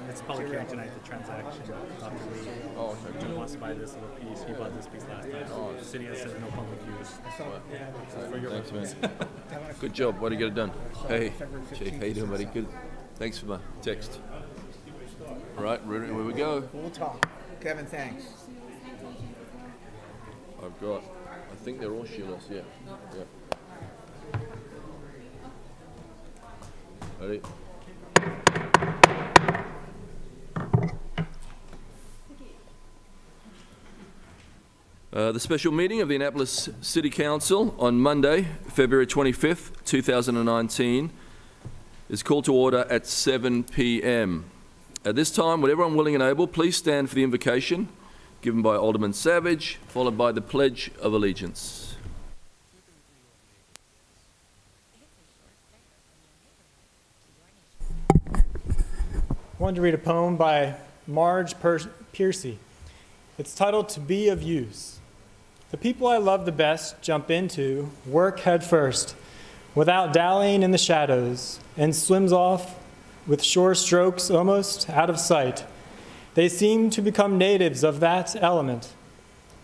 it's public hearing tonight, the transaction. Dr. Lee Jim wants to buy this little piece. He bought this piece last time. The city has said no public use. For your Thanks, man. Good job. Way to get it done. Hey, Chief, how you doing, buddy? Good. Thanks for my text. All right, ready? Where we go? We'll talk. Kevin, thanks. I think they're all shoeless, yeah. Ready? The special meeting of the Annapolis City Council on Monday, February 25th, 2019 is called to order at 7 p.m. At this time, would everyone willing and able please stand for the invocation given by Alderman Savage, followed by the Pledge of Allegiance. I wanted to read a poem by Marge Piercy. It's titled To Be of Use. The people I love the best jump into, work head first, without dallying in the shadows, and swims off with sure strokes almost out of sight. They seem to become natives of that element.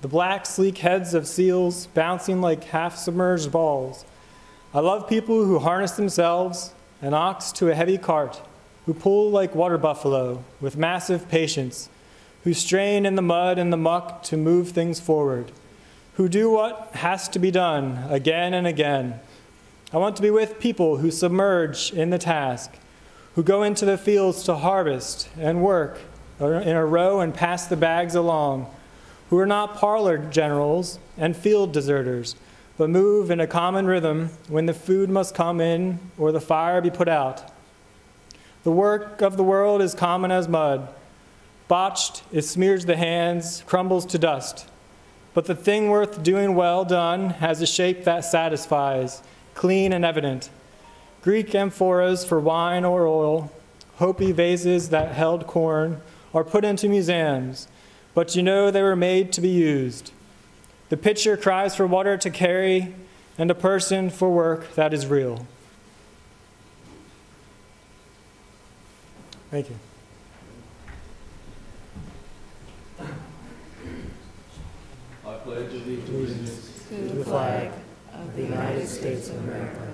The black, sleek heads of seals bouncing like half-submerged balls. I love people who harness themselves, an ox to a heavy cart, who pull like water buffalo with massive patience, who strain in the mud and the muck to move things forward, who do what has to be done again and again. I want to be with people who submerge in the task, who go into the fields to harvest and work in a row and pass the bags along, who are not parlor generals and field deserters, but move in a common rhythm when the food must come in or the fire be put out. The work of the world is common as mud. Botched, it smears the hands, crumbles to dust. But the thing worth doing well done has a shape that satisfies, clean and evident. Greek amphoras for wine or oil, Hopi vases that held corn, are put into museums, but you know they were made to be used. The pitcher cries for water to carry, and a person for work that is real. Thank you. I pledge allegiance to the flag of the United States of America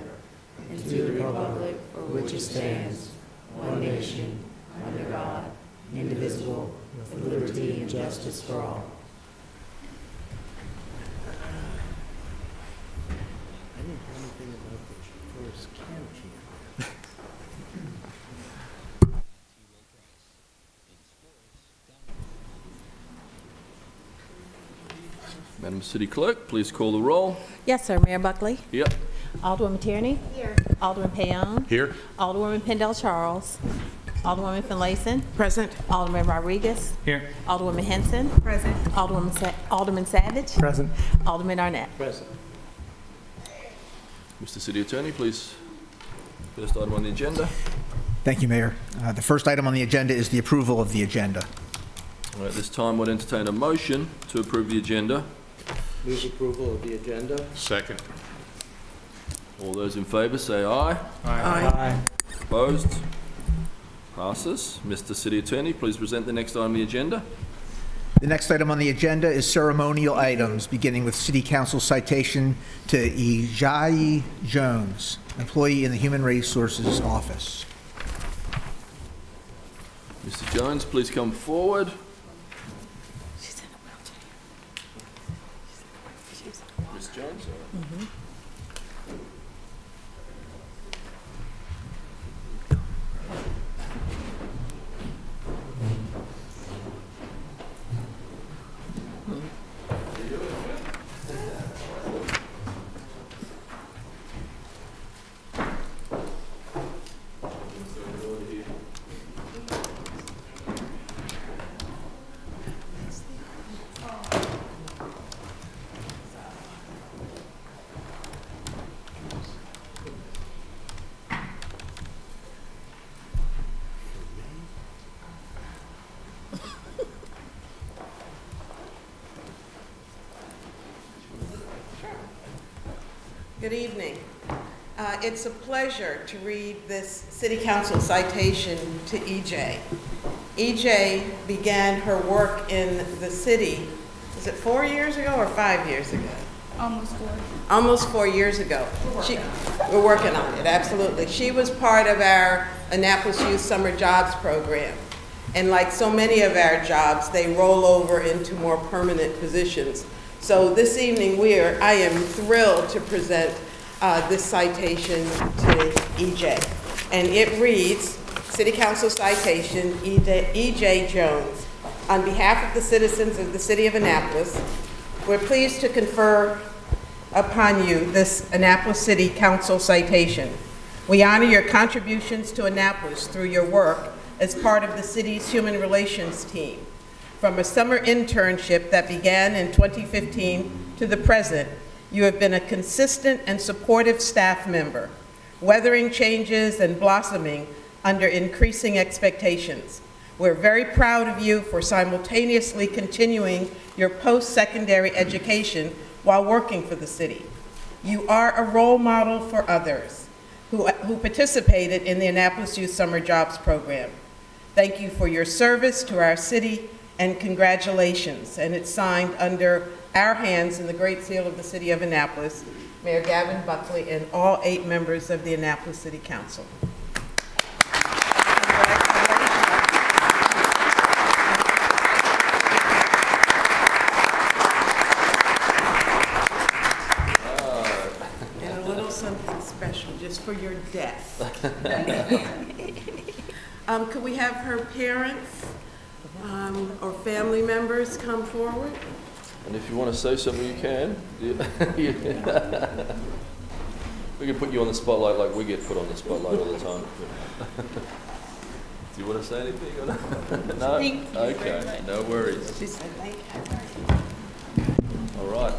and to the republic for which it stands, one nation, under God, indivisible, with liberty and justice for all. I didn't hear anything about the first can. Madam City Clerk, please call the roll. Yes, sir. Mayor Buckley. Yep. Alderwoman Tierney. Here. Alderman Payon. Here. Alderwoman Pendell Charles. Alderwoman Finlayson. Present. Alderman Rodriguez. Here. Alderwoman Henson. Present. Alderman Savage. Present. Alderman Arnett. Present. Mr. City Attorney, please. First item on the agenda. Thank you, Mayor. The first item on the agenda is the approval of the agenda. All right, this time we'll entertain a motion to approve the agenda. Move approval of the agenda. Second. All those in favour say aye. Aye. Opposed? Passes. Mr. City Attorney, please present the next item on the agenda. The next item on the agenda is ceremonial items, beginning with City Council citation to Ijayi Jones, employee in the Human Resources Office. Mr. Jones, please come forward. She's in a wheelchair. Ms. Jones? Good evening. It's a pleasure to read this City Council citation to EJ. EJ began her work in the city, is it 4 years ago or 5 years ago? Almost 4. Almost 4 years ago. We're working on it, absolutely. She was part of our Annapolis Youth Summer Jobs Program. And like so many of our jobs, they roll over into more permanent positions. So this evening, I am thrilled to present this citation to EJ. And it reads, City Council citation, EJ Jones. On behalf of the citizens of the City of Annapolis, we're pleased to confer upon you this Annapolis City Council citation. We honor your contributions to Annapolis through your work as part of the city's human relations team. From a summer internship that began in 2015 to the present, you have been a consistent and supportive staff member, weathering changes and blossoming under increasing expectations. We're very proud of you for simultaneously continuing your post-secondary education while working for the city. You are a role model for others who participated in the Annapolis Youth Summer Jobs Program. Thank you for your service to our city and congratulations. And it's signed under our hands in the Great Seal of the City of Annapolis, Mayor Gavin Buckley and all 8 members of the Annapolis City Council. And a little something special just for your death. Could we have her parents or family members come forward? And if you want to say something, you can. We can put you on the spotlight like we get put on the spotlight all the time. Do you want to say anything? Or no? No? Okay, no worries. She said thank you. All right.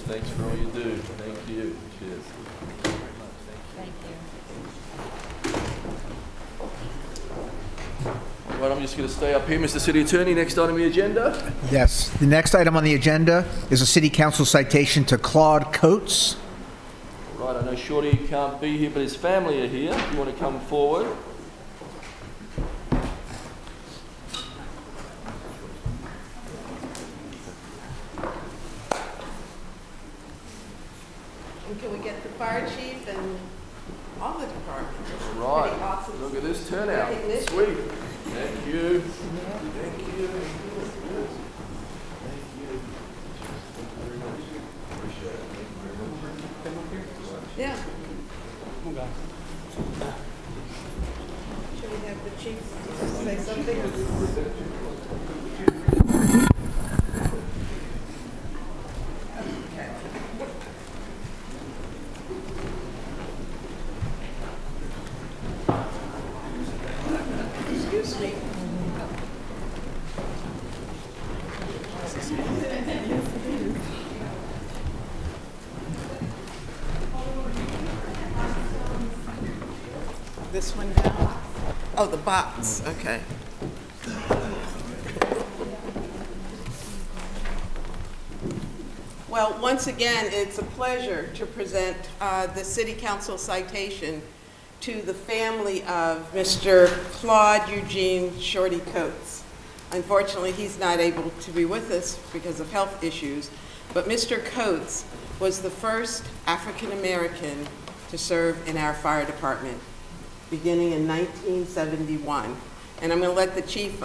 Thanks for all you do. Thank you. Cheers. Thank you. Right, I'm just going to stay up here. Mr. City Attorney, next item on the agenda. Yes. The next item on the agenda is a City Council citation to Claude Coates. Right, I know Shorty can't be here, but his family are here. If you want to come forward. Can we get the fire chief and all the departments? All right. Pretty awesome. Look at this turnout. Recognition. Sweet. Thank you. Thank you. Yeah. Should we have the chief say something? Excuse me. This one down? Oh, the box, okay. Well, once again, it's a pleasure to present the City Council citation to the family of Mr. Claude Eugene Shorty Coates. Unfortunately, he's not able to be with us because of health issues, but Mr. Coates was the first African-American to serve in our fire department, beginning in 1971. And I'm going to let the chief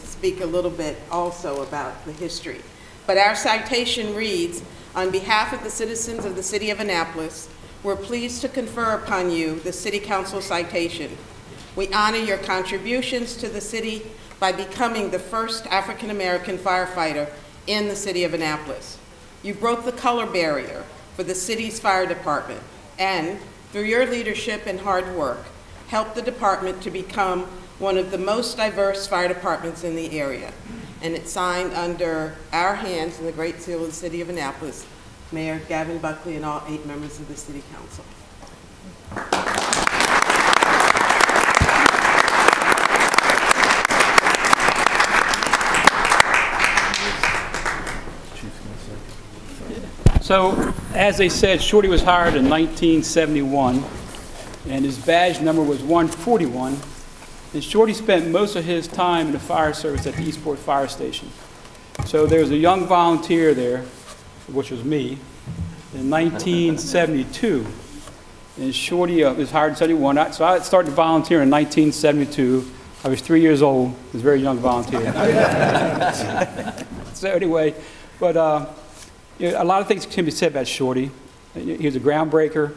speak a little bit also about the history. But our citation reads, on behalf of the citizens of the City of Annapolis, we're pleased to confer upon you the City Council citation. We honor your contributions to the city by becoming the first African-American firefighter in the City of Annapolis. You broke the color barrier for the city's fire department and, through your leadership and hard work, helped the department to become one of the most diverse fire departments in the area. And it's signed under our hands in the Great Seal of the City of Annapolis, Mayor Gavin Buckley, and all 8 members of the City Council. So, as they said, Shorty was hired in 1971, and his badge number was 141. And Shorty spent most of his time in the fire service at the Eastport Fire Station. So there was a young volunteer there, which was me, in 1972. And Shorty was hired in 71. So I started volunteering in 1972. I was 3 years old. I was a very young volunteer. So anyway, but you know, a lot of things can be said about Shorty. He was a groundbreaker.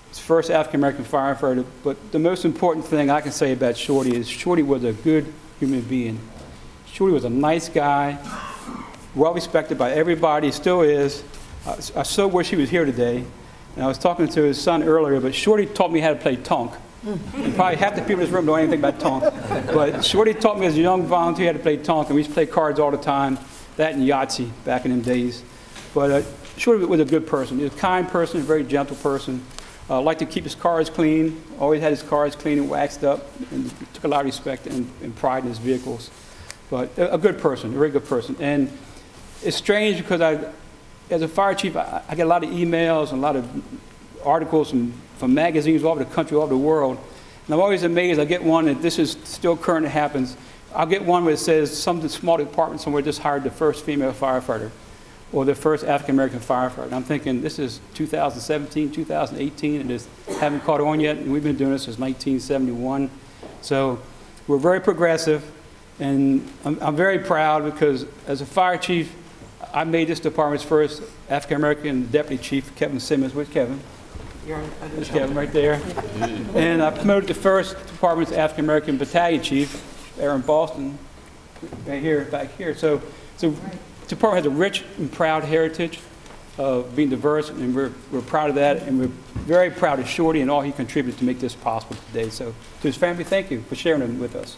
His first African-American firefighter. But the most important thing I can say about Shorty is Shorty was a good human being. Shorty was a nice guy, well respected by everybody, still is. I so wish he was here today. And I was talking to his son earlier, but Shorty taught me how to play tonk. And probably half the people in this room don't know anything about tonk. But Shorty taught me as a young volunteer how to play tonk, and we used to play cards all the time, that and Yahtzee back in them days. But Shorty was a good person. He was a kind person, a very gentle person. Liked to keep his cars clean, always had his cars clean and waxed up, and took a lot of respect and pride in his vehicles. But a good person, a very good person. And it's strange because as a fire chief, I get a lot of emails and a lot of articles from magazines all over the country, all over the world. And I'm always amazed. I get one, and this is still current, it happens. I'll get one where it says some small department somewhere just hired the first female firefighter or the first African-American firefighter. And I'm thinking, this is 2017, 2018, and just haven't caught on yet. And we've been doing this since 1971. So we're very progressive. And I'm very proud because as a fire chief, I made this department's first African-American deputy chief, Kevin Simmons. Where's Kevin? There's Kevin right there. And I promoted the first department's African-American battalion chief, Aaron Boston, right here, back here. So the department has a rich and proud heritage of being diverse, and we're proud of that, and we're very proud of Shorty and all he contributed to make this possible today. So to his family, thank you for sharing it with us.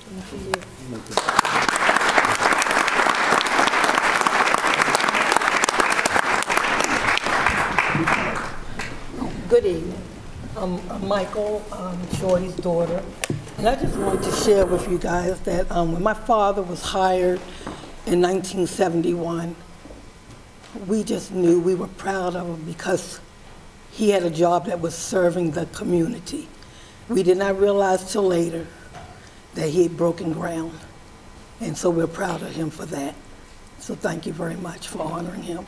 Good evening. I'm Michael, Shorty's daughter, and I just wanted to share with you guys that when my father was hired in 1971, we just knew we were proud of him because he had a job that was serving the community. We did not realize till later that he had broken ground, and so we're proud of him for that. So thank you very much for honoring him.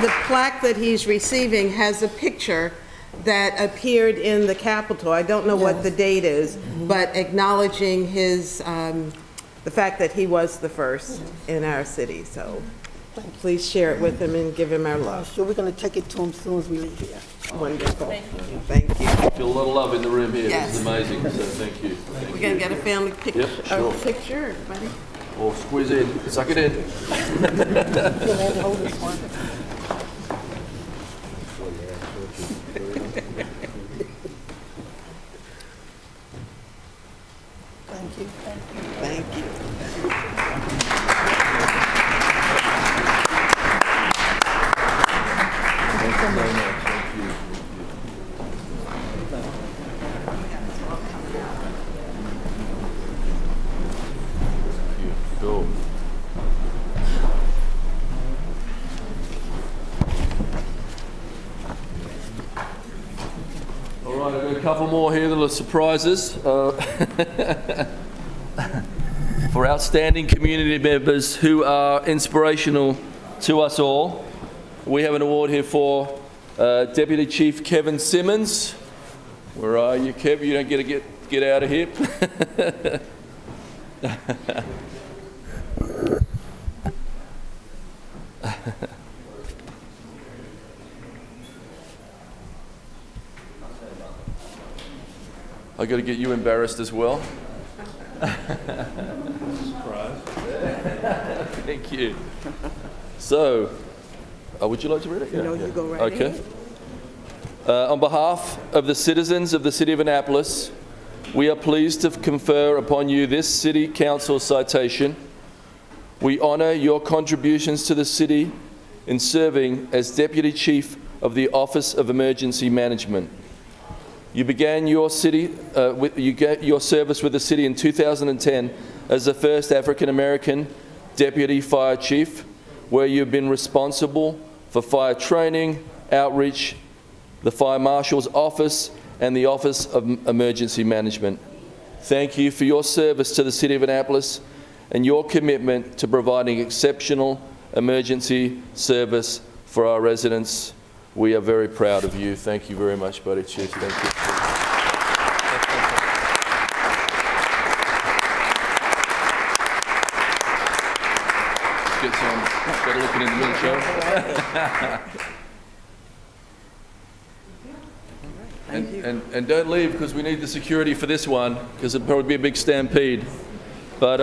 The plaque that he's receiving has a picture that appeared in the Capitol. I don't know what the date is, but acknowledging his, the fact that he was the first in our city. So please share it with him and give him our love. So we're going to take it to him as soon as we leave here. Wonderful. Thank you. Thank you. Feel a lot of love in the room here. Yes. This is amazing. So thank you. We're going to get a family picture. Yep, sure. Picture, everybody. Or squeeze in. Suck it in. Hold this one. Thank you. Thank you. Thank you very much. Thank you. Cool. All right, I've got a couple more here that are surprises. For outstanding community members who are inspirational to us all. We have an award here for Deputy Chief Kevin Simmons. Where are you, Kev? You don't get out of here. I got to get you embarrassed as well. Surprise. Thank you. So, would you like to read it? Yeah. No, you go right ahead. On behalf of the citizens of the City of Annapolis, we are pleased to confer upon you this City Council citation. We honour your contributions to the City in serving as Deputy Chief of the Office of Emergency Management. You began your service with the City in 2010 as the first African-American Deputy Fire Chief, where you've been responsible for fire training, outreach, the Fire Marshal's Office, and the Office of Emergency Management. Thank you for your service to the City of Annapolis and your commitment to providing exceptional emergency service for our residents. We are very proud of you. Thank you very much, Buddy Chief. Thank you. Let's get some better looking in the middle, shall we? And don't leave, because we need the security for this one, because it'll probably be a big stampede. But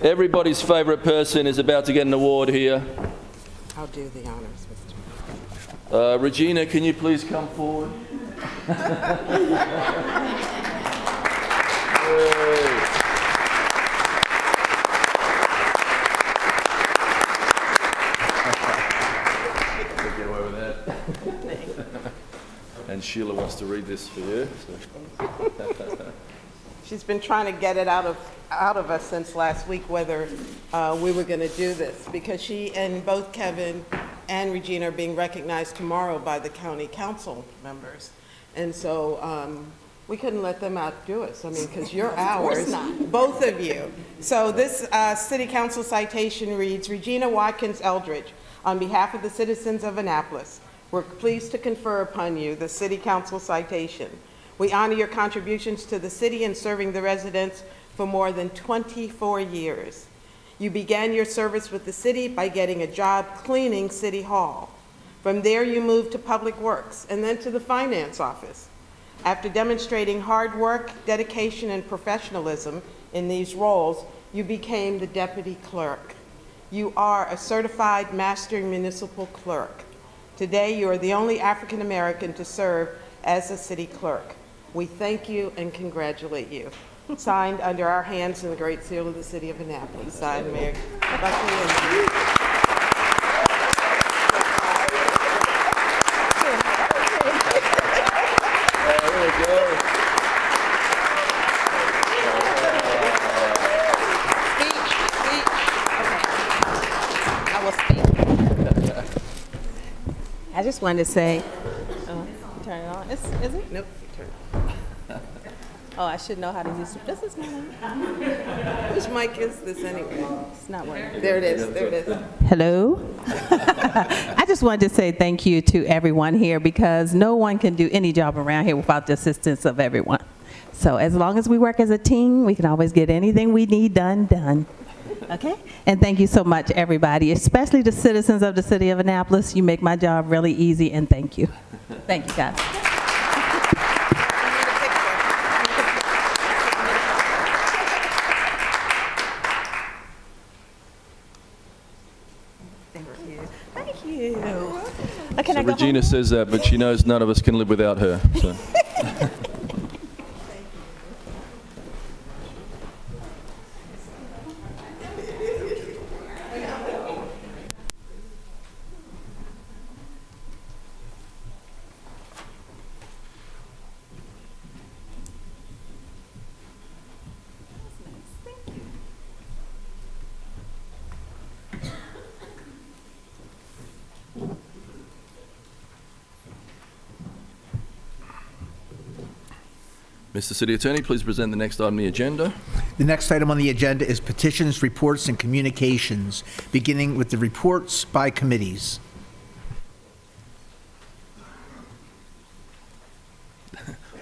everybody's favourite person is about to get an award here. I'll do the honors, Mr. Regina, can you please come forward? Get away with that. And Sheila wants to read this for you. So. She's been trying to get it out of us since last week, whether we were going to do this, because she and both Kevin and Regina are being recognized tomorrow by the county council members. And so we couldn't let them outdo us. I mean, because you're ours, both of you. So this city council citation reads, Regina Watkins Eldridge, on behalf of the citizens of Annapolis, we're pleased to confer upon you the city council citation. We honor your contributions to the city in serving the residents for more than 24 years. You began your service with the city by getting a job cleaning City Hall. From there, you moved to Public Works and then to the Finance Office. After demonstrating hard work, dedication, and professionalism in these roles, you became the Deputy Clerk. You are a certified Master Municipal Clerk. Today, you are the only African American to serve as a City Clerk. We thank you and congratulate you. Signed under our hands in the Great Seal of the City of Annapolis. Signed, Mayor Buckley. I just wanted to say, turn it on. Is it? Nope. Oh, I should know how to use it. This is mine. Whose mic is this anyway? It's not working. There it is. There it is. Hello. I just wanted to say thank you to everyone here, because no one can do any job around here without the assistance of everyone. So as long as we work as a team, we can always get anything we need done. Okay? And thank you so much, everybody, especially the citizens of the City of Annapolis. You make my job really easy, and thank you. Thank you, guys. Thank you. So Regina says that, but she knows none of us can live without her. So. Mr. City Attorney, please present the next item on the agenda. The next item on the agenda is petitions, reports, and communications, beginning with the reports by committees.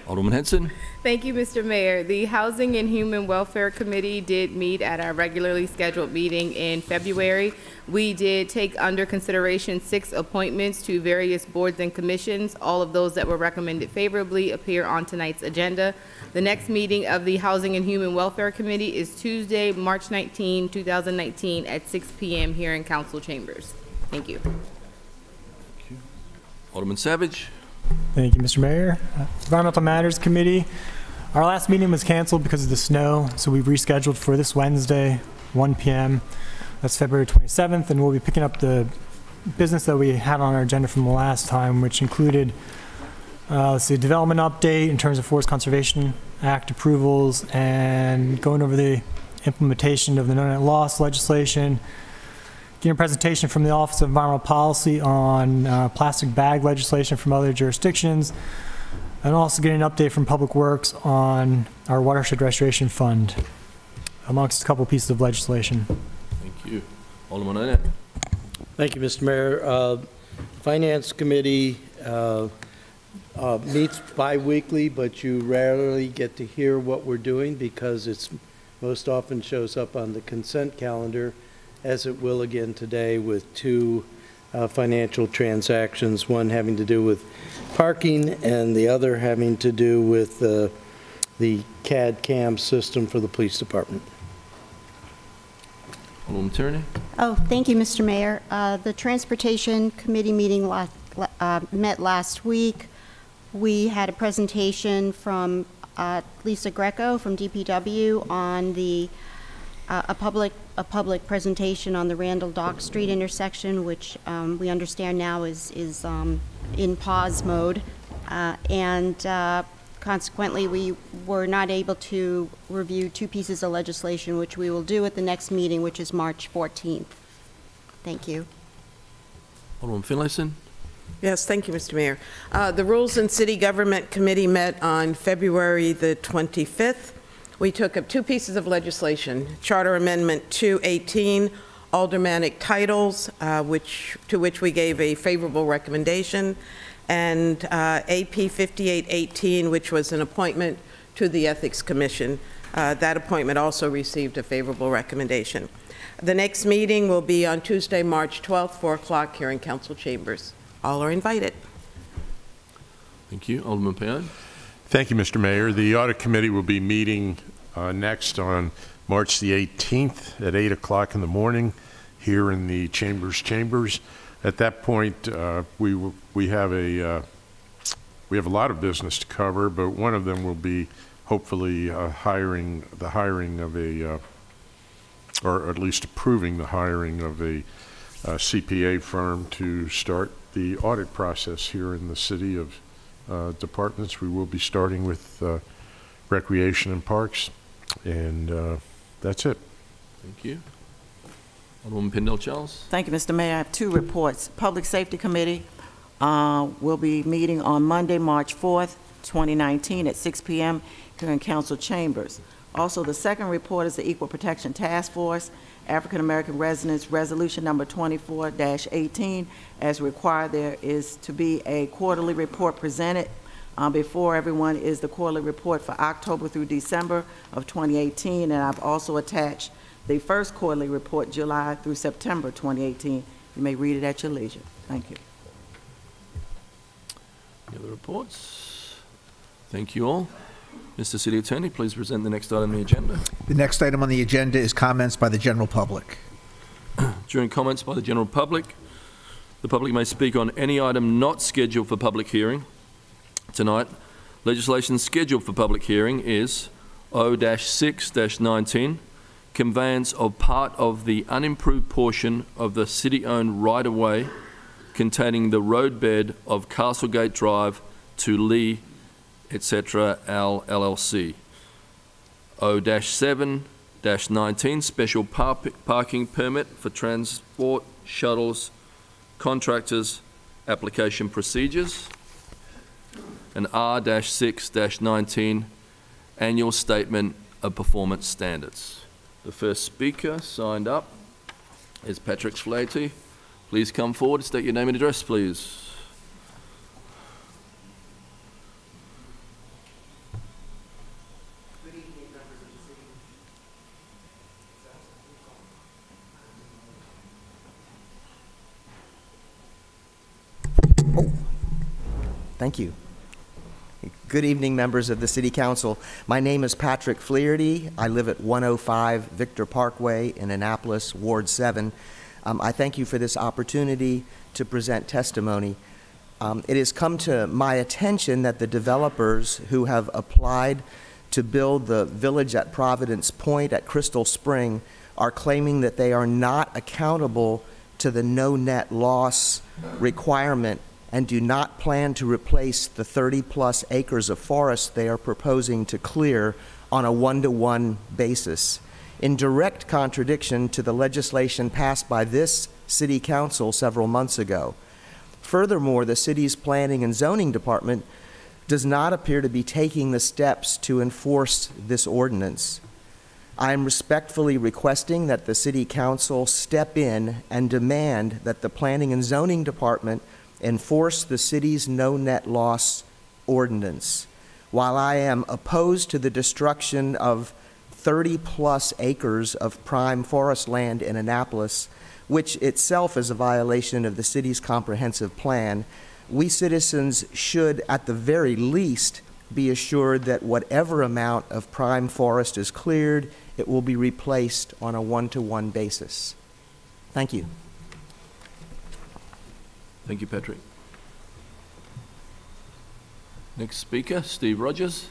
Alderman Henson. Thank you, Mr. Mayor. The Housing and Human Welfare Committee did meet at our regularly scheduled meeting in February. We did take under consideration 6 appointments to various boards and commissions. All of those that were recommended favorably appear on tonight's agenda. The next meeting of the Housing and Human Welfare Committee is Tuesday, March 19, 2019 at 6 p.m. here in Council Chambers. Thank you. Thank you. Alderman Savage. Thank you, Mr. Mayor. Environmental Matters Committee Our last meeting was canceled because of the snow, so we've rescheduled for this Wednesday, 1 p.m. That's February 27th, and we'll be picking up the business that we had on our agenda from the last time, which included, let's see, development update in terms of Forest Conservation Act approvals and going over the implementation of the no net loss legislation, getting a presentation from the Office of Environmental Policy on plastic bag legislation from other jurisdictions, and also getting an update from Public Works on our Watershed Restoration Fund, amongst a couple pieces of legislation. Thank you. Alderman Annette. Thank you, Mr. Mayor. Finance Committee meets bi-weekly, but you rarely get to hear what we're doing because it's most often shows up on the consent calendar, as it will again today with two financial transactions, one having to do with parking and the other having to do with the CAD/CAM system for the police department. Alderman Tierney. Oh, thank you, Mr. Mayor. The Transportation Committee meeting met last week. We had a presentation from Lisa Greco from DPW on a public presentation on the Randall Dock Street intersection, which we understand now is in pause mode, and consequently we were not able to review two pieces of legislation, which we will do at the next meeting, which is March 14th. Thank you. Alderman Finlayson. Yes, thank you, Mr. Mayor. The Rules and City Government Committee met on February the 25th. We took up two pieces of legislation: Charter Amendment 218, aldermanic titles, to which we gave a favorable recommendation, and AP 5818, which was an appointment to the Ethics Commission. That appointment also received a favorable recommendation. The next meeting will be on Tuesday, March 12th, 4 o'clock here in Council Chambers. All are invited. Thank you. Alderman Payne. Thank you, Mr. Mayor. The Audit Committee will be meeting next on March the 18th at 8 o'clock in the morning here in the chambers. At that point, we have a lot of business to cover, but one of them will be hopefully the hiring of a, or at least approving the hiring of a CPA firm to start the audit process here in the city of departments. We will be starting with Recreation and Parks, and that's it. Thank you. Alderwoman Pindell-Charles. Thank you, Mr. Mayor. I have two reports. Public Safety Committee will be meeting on Monday, March 4th, 2019 at 6 p.m. here in Council Chambers. Also, the second report is the Equal Protection Task Force, African American Residents Resolution number 24-18. As required, there is to be a quarterly report presented. Before everyone is the quarterly report for October through December of 2018, and I've also attached the first quarterly report, July through September 2018. You may read it at your leisure. Thank you. Any other reports? Thank you all. Mr. City Attorney, please present the next item on the agenda. The next item on the agenda is comments by the general public. During comments by the general public, the public may speak on any item not scheduled for public hearing. Tonight, legislation scheduled for public hearing is O-6-19, conveyance of part of the unimproved portion of the city-owned right-of-way containing the roadbed of Castlegate Drive to Lee, etc. LLC. O-7-19, special parking permit for transport shuttles, contractors, application procedures. And R-6-19, annual statement of performance standards. The first speaker signed up is Patrick Flaherty. Please come forward, state your name and address, please. Thank you. Good evening, members of the City Council. My name is Patrick Flaherty. I live at 105 Victor Parkway in Annapolis, Ward 7. I thank you for this opportunity to present testimony. It has come to my attention that the developers who have applied to build the village at Providence Point at Crystal Spring are claiming that they are not accountable to the no net loss requirement and do not plan to replace the 30-plus acres of forest they are proposing to clear on a one-to-one basis, in direct contradiction to the legislation passed by this City Council several months ago. Furthermore, the city's Planning and Zoning Department does not appear to be taking the steps to enforce this ordinance. I am respectfully requesting that the City Council step in and demand that the Planning and Zoning Department enforce the city's no net loss ordinance. While I am opposed to the destruction of 30-plus acres of prime forest land in Annapolis, which itself is a violation of the city's comprehensive plan, we citizens should, at the very least, be assured that whatever amount of prime forest is cleared, it will be replaced on a one-to-one basis. Thank you. Thank you, Patrick. Next speaker, Steve Rogers.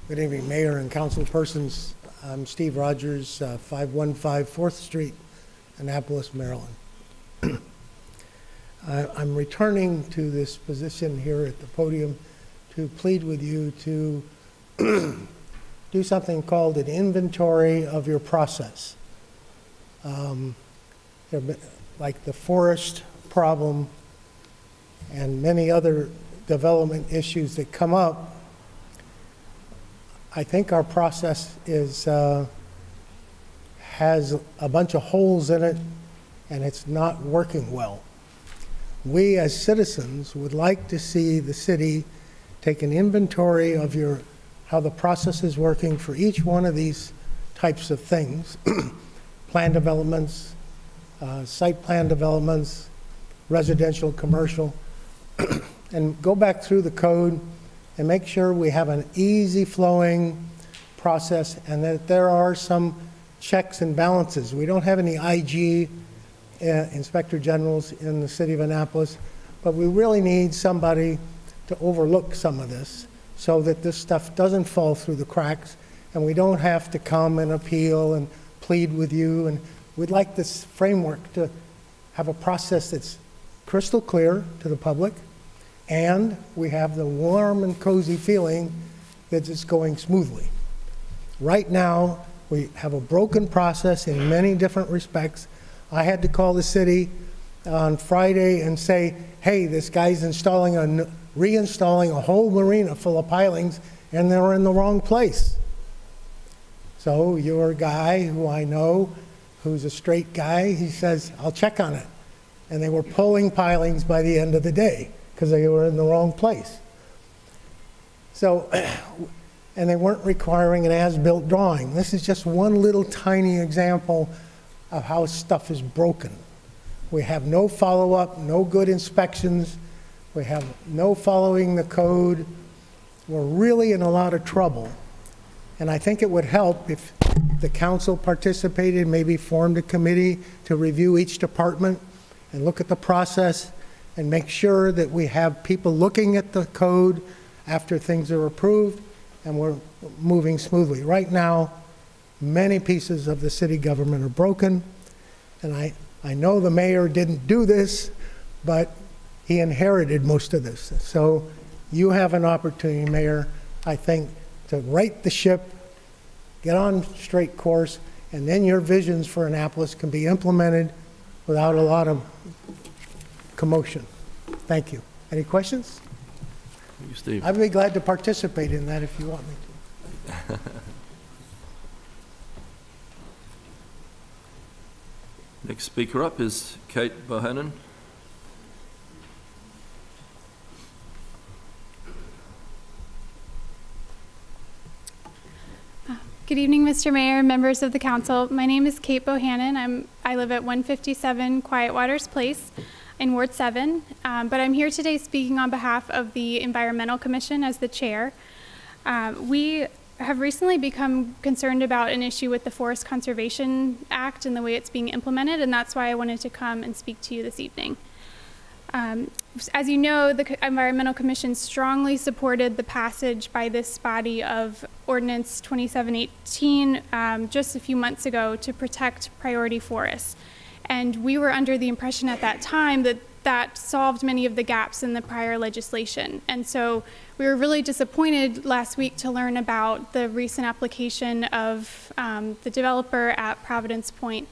Good evening, Mayor and council persons. I'm Steve Rogers, 515 4th Street, Annapolis, Maryland. I'm returning to this position here at the podium to plead with you to do something called an inventory of your process. Like the forest problem and many other development issues that come up, I think our process has a bunch of holes in it and it's not working well. We as citizens would like to see the city take an inventory of how the process is working for each one of these types of things. Plan developments, site plan developments, residential, commercial, and go back through the code and make sure we have an easy flowing process and that there are some checks and balances. We don't have any IG inspector generals in the city of Annapolis, but we really need somebody to overlook some of this so that this stuff doesn't fall through the cracks and we don't have to come and appeal and plead with you. And we'd like this framework to have a process that's crystal clear to the public, and we have the warm and cozy feeling that it's going smoothly. Right now, we have a broken process in many different respects. I had to call the city on Friday and say, hey, this guy's reinstalling a whole marina full of pilings and they're in the wrong place. So your guy, who I know, who's a straight guy, he says, I'll check on it. And they were pulling pilings by the end of the day because they were in the wrong place. So, and they weren't requiring an as-built drawing. This is just one little tiny example of how stuff is broken. We have no follow-up, no good inspections. We have no following the code. We're really in a lot of trouble. And I think it would help if the council participated, maybe formed a committee to review each department and look at the process and make sure that we have people looking at the code after things are approved and we're moving smoothly. Right now, many pieces of the city government are broken, and I know the mayor didn't do this, but he inherited most of this. So you have an opportunity, Mayor, I think, to right the ship, get on straight course, and then your visions for Annapolis can be implemented without a lot of commotion. Thank you. Any questions? Thank you, Steve. I'd be glad to participate in that if you want me to. Next speaker up is Kate Bohannon. Good evening, Mr. Mayor, members of the council. My name is Kate Bohannon. I live at 157 Quiet Waters Place in Ward 7, but I'm here today speaking on behalf of the Environmental Commission as the chair. We have recently become concerned about an issue with the Forest Conservation Act and the way it's being implemented, and that's why I wanted to come and speak to you this evening. As you know, the Environmental Commission strongly supported the passage by this body of Ordinance 2718 just a few months ago to protect priority forests. And we were under the impression at that time that that solved many of the gaps in the prior legislation. And so we were really disappointed last week to learn about the recent application of the developer at Providence Point.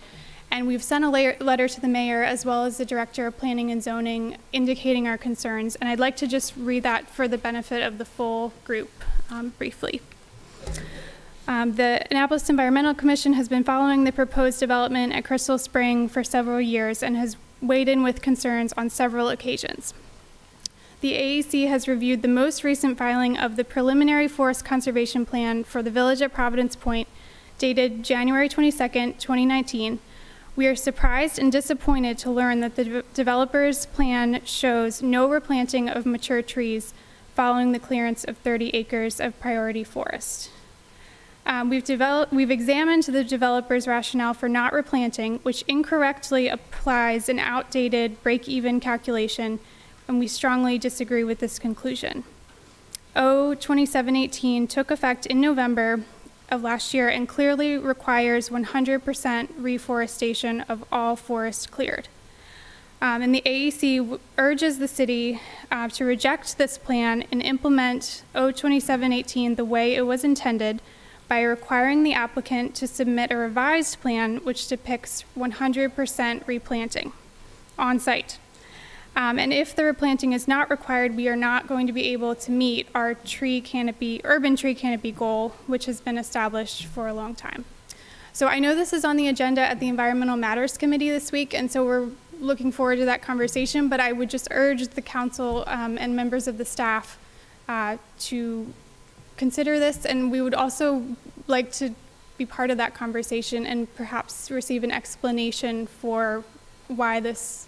And we've sent a letter to the mayor as well as the director of planning and zoning indicating our concerns. And I'd like to just read that for the benefit of the full group briefly. The Annapolis Environmental Commission has been following the proposed development at Crystal Spring for several years and has weighed in with concerns on several occasions. The AEC has reviewed the most recent filing of the preliminary forest conservation plan for the village at Providence Point, dated January 22nd, 2019. We are surprised and disappointed to learn that the developer's plan shows no replanting of mature trees following the clearance of 30 acres of priority forest. We've examined the developer's rationale for not replanting, which incorrectly applies an outdated break-even calculation, and we strongly disagree with this conclusion. O-2718 took effect in November of last year and clearly requires 100% reforestation of all forest cleared. And the AEC urges the city to reject this plan and implement O-2718 the way it was intended by requiring the applicant to submit a revised plan which depicts 100% replanting on site. And if the replanting is not required, we are not going to be able to meet our urban tree canopy goal, which has been established for a long time. So I know this is on the agenda at the Environmental Matters Committee this week, and so we're looking forward to that conversation, but I would just urge the council and members of the staff to consider this, and we would also like to be part of that conversation and perhaps receive an explanation for why this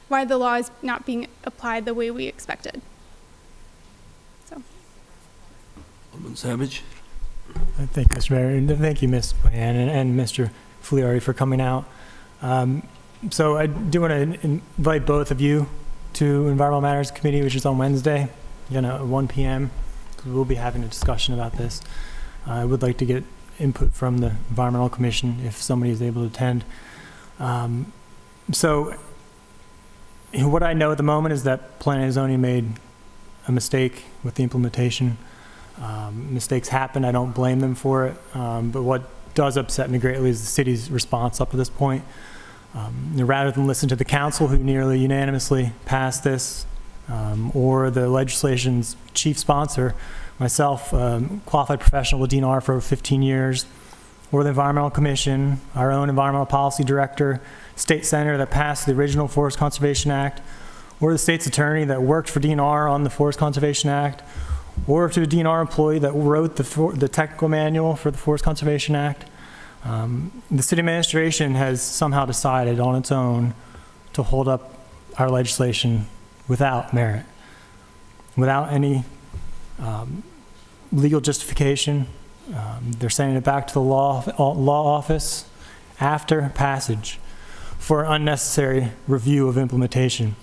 why the law is not being applied the way we expected. So. Alderman Savage. Thank you, Mr. Mayor, and thank you, Ms. Bohannon and Mr. Fliori for coming out. So I do want to invite both of you to Environmental Matters Committee, which is on Wednesday, at 1 p.m. We'll be having a discussion about this. I would like to get input from the Environmental Commission if somebody is able to attend. So what I know at the moment is that Planning and Zoning made a mistake with the implementation. Mistakes happen, I don't blame them for it, but what does upset me greatly is the city's response up to this point. Rather than listen to the council, who nearly unanimously passed this, or the legislation's chief sponsor, myself, qualified professional with DNR for over 15 years, or the Environmental Commission, our own environmental policy director, state senator that passed the original Forest Conservation Act, or the state's attorney that worked for DNR on the Forest Conservation Act, or to a DNR employee that wrote the technical manual for the Forest Conservation Act. The city administration has somehow decided on its own to hold up our legislation without merit, without any legal justification. They're sending it back to the law office after passage for unnecessary review of implementation.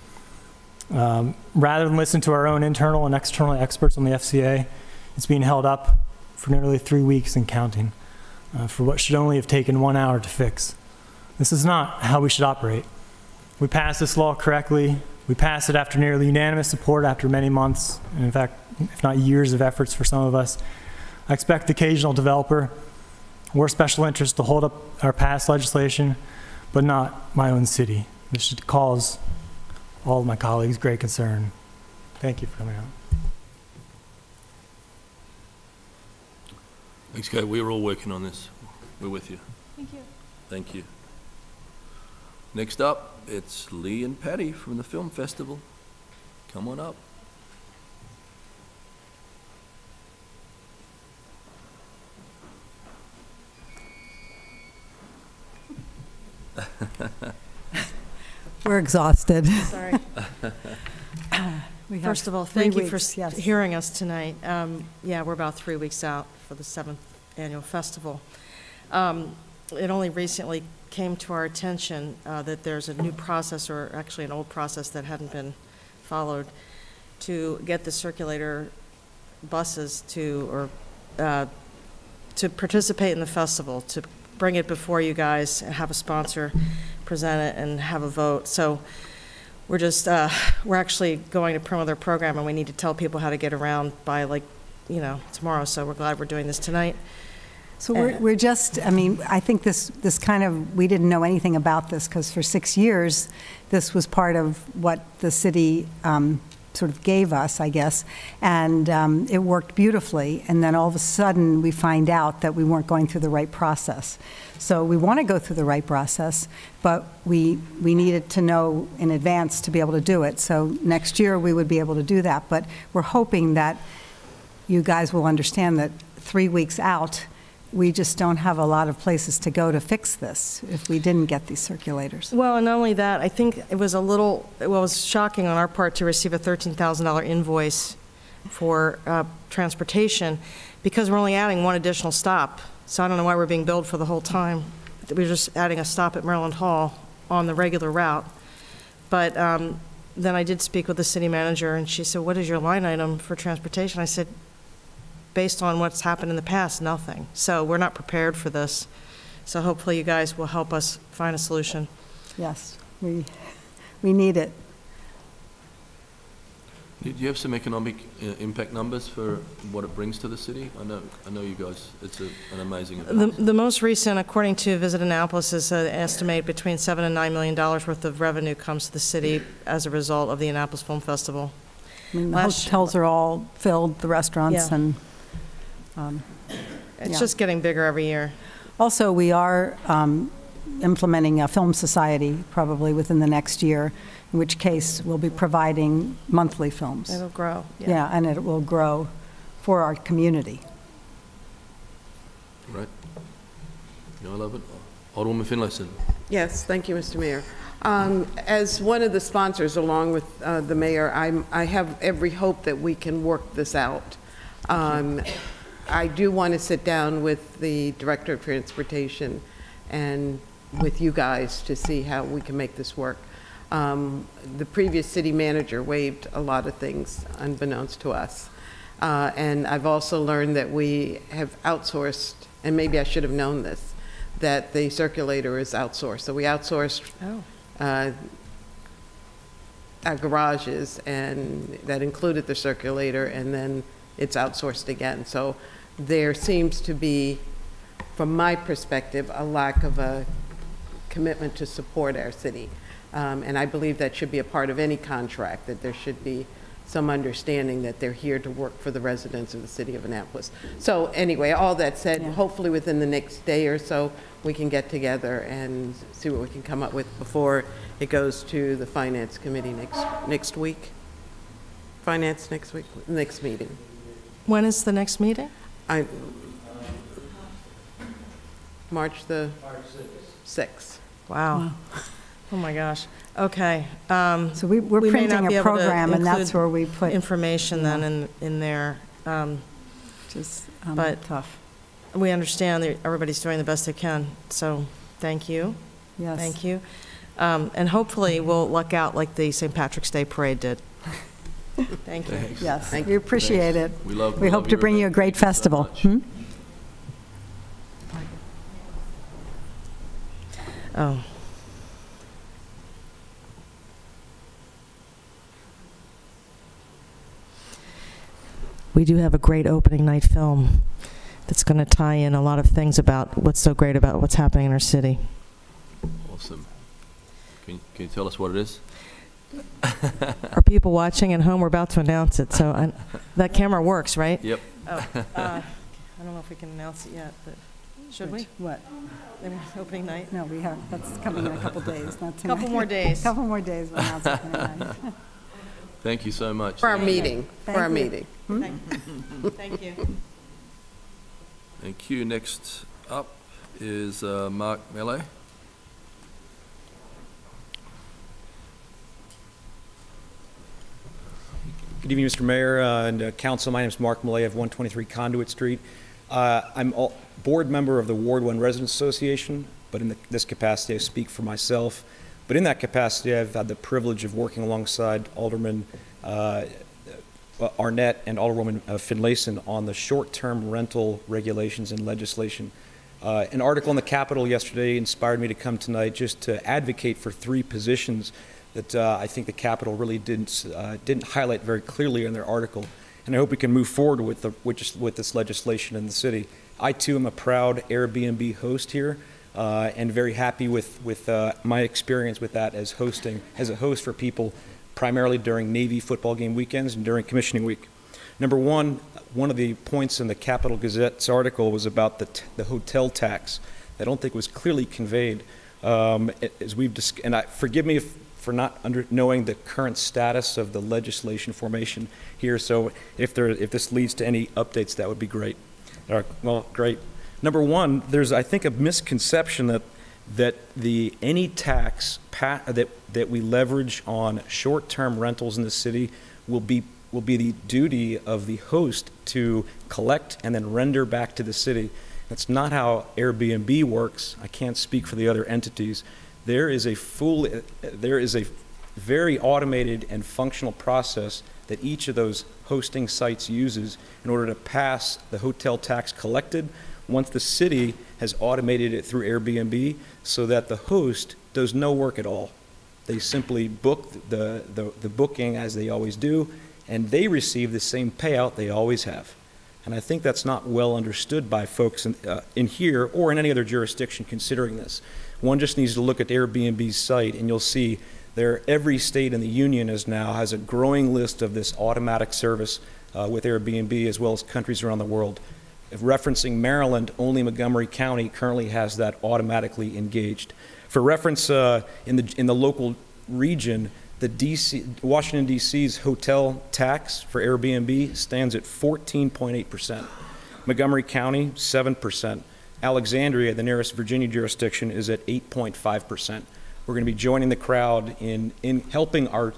Rather than listen to our own internal and external experts on the FCA, it's being held up for nearly 3 weeks and counting for what should only have taken 1 hour to fix. This is not how we should operate. We passed this law correctly. We passed it after nearly unanimous support after many months, and in fact, if not years of efforts for some of us. I expect the occasional developer or special interest to hold up our past legislation, but not my own city. This should cause all of my colleagues great concern. Thank you for coming out. Thanks, Kate. We're all working on this. We're with you. Thank you. Thank you. Next up, it's Lee and Patty from the Film Festival. Come on up. We're exhausted. Sorry. First of all, thank you for hearing us tonight. Yeah, we're about 3 weeks out for the 7th Annual Festival. It only recently came to our attention that there's a new process, or actually an old process that hadn't been followed, to get the circulator buses to participate in the festival, to bring it before you guys, and have a sponsor present it and have a vote. So we're just, we're actually going to promote their program, and we need to tell people how to get around by, like, you know, tomorrow. So we're glad we're doing this tonight. So we're just, I mean, I think this kind of, we didn't know anything about this because for 6 years, this was part of what the city sort of gave us, I guess, and it worked beautifully. And then all of a sudden, we find out that we weren't going through the right process. So we want to go through the right process, but we needed to know in advance to be able to do it. So next year, we would be able to do that. But we're hoping that you guys will understand that 3 weeks out, we just don't have a lot of places to go to fix this if we didn't get these circulators. Well, and not only that, I think it was a little, well, it was shocking on our part to receive a $13,000 invoice for transportation, because we're only adding one additional stop. So I don't know why we're being billed for the whole time. We're just adding a stop at Maryland Hall on the regular route. But then I did speak with the city manager, and she said, what is your line item for transportation? I said, based on what's happened in the past, nothing. So we're not prepared for this. So hopefully you guys will help us find a solution. Yes, we need it. Do you have some economic impact numbers for what it brings to the city? I know you guys, it's an amazing event. The most recent, according to Visit Annapolis, is an estimate between $7 and $9 million worth of revenue comes to the city as a result of the Annapolis Film Festival. I mean, the hotels are all filled, the restaurants, Yeah. and it's yeah. just getting bigger every year. Also, we are implementing a film society probably within the next year, in which case we'll be providing monthly films. It'll grow. Yeah, and it will grow for our community. Right. Yeah, I love it. Alderwoman Finlayson. Yes, thank you, Mr. Mayor. As one of the sponsors, along with the mayor, I have every hope that we can work this out. I do want to sit down with the Director of Transportation and with you guys to see how we can make this work. The previous city manager waived a lot of things unbeknownst to us. And I've also learned that we have outsourced, and maybe I should have known this, that the circulator is outsourced. So we outsourced our garages, and that included the circulator, and then it's outsourced again. So there seems to be, from my perspective, a lack of a commitment to support our city. And I believe that should be a part of any contract, that there should be some understanding that they're here to work for the residents of the city of Annapolis. So anyway, all that said, hopefully within the next day or so, we can get together and see what we can come up with before it goes to the Finance Committee next week. Finance next week, next meeting. When is the next meeting? March the 6th. Wow. Oh my gosh. Okay. So we're we may not printing be a able to program, and that's include where we put information then in there. Just but tough. We understand that everybody's doing the best they can. So thank you. Yes. Thank you. And hopefully we'll luck out like the St. Patrick's Day Parade did. Thank you. Thanks. Yes, Thank we you. appreciate it. We hope to bring you a great festival. Oh. We do have a great opening night film that's going to tie in a lot of things about what's so great about what's happening in our city. Awesome. Can you tell us what it is? Are people watching at home? We're about to announce it. So that camera works, right? Yep. Oh, I don't know if we can announce it yet, but should we? What? Opening night? No, we have. That's coming in a couple days, not tonight. Couple more days. Couple more days. We'll announce it tonight. Thank you so much. For our meeting. Thank For our you. meeting. Thank you. Thank you. Next up is Mark Melee. Good evening, Mr. Mayor and Council. My name is Mark Millay of 123 Conduit Street. I'm a board member of the Ward 1 Residents Association, but in this capacity I speak for myself. But in that capacity, I've had the privilege of working alongside Alderman Arnett and Alderwoman Finlayson on the short-term rental regulations and legislation. An article in the Capitol yesterday inspired me to come tonight just to advocate for 3 positions that I think the Capitol really didn't highlight very clearly in their article. And I hope we can move forward with this legislation in the city. I too am a proud Airbnb host here. And very happy with my experience with that as a host for people primarily during Navy football game weekends and during commissioning week. Number one of the points in the Capital Gazette's article was about the hotel tax. I don't think was clearly conveyed. Forgive me for not knowing the current status of the legislation formation here. So if this leads to any updates, that would be great. Well, great. Number one, there's, I think, a misconception that any tax that we leverage on short-term rentals in the city will be the duty of the host to collect and then render back to the city. That's not how Airbnb works. I can't speak for the other entities. There is a very automated and functional process that each of those hosting sites uses in order to pass the hotel tax collected once the city has automated it through Airbnb so that the host does no work at all. They simply book the booking as they always do, and they receive the same payout they always have. And I think that's not well understood by folks in here or in any other jurisdiction considering this. One just needs to look at Airbnb's site and you'll see every state in the union has a growing list of this automatic service with Airbnb as well as countries around the world. Referencing Maryland, only Montgomery County currently has that automatically engaged. For reference, in the local region, Washington D.C.'s hotel tax for Airbnb stands at 14.8%. Montgomery County, 7%. Alexandria, the nearest Virginia jurisdiction, is at 8.5%. We're going to be joining the crowd in helping our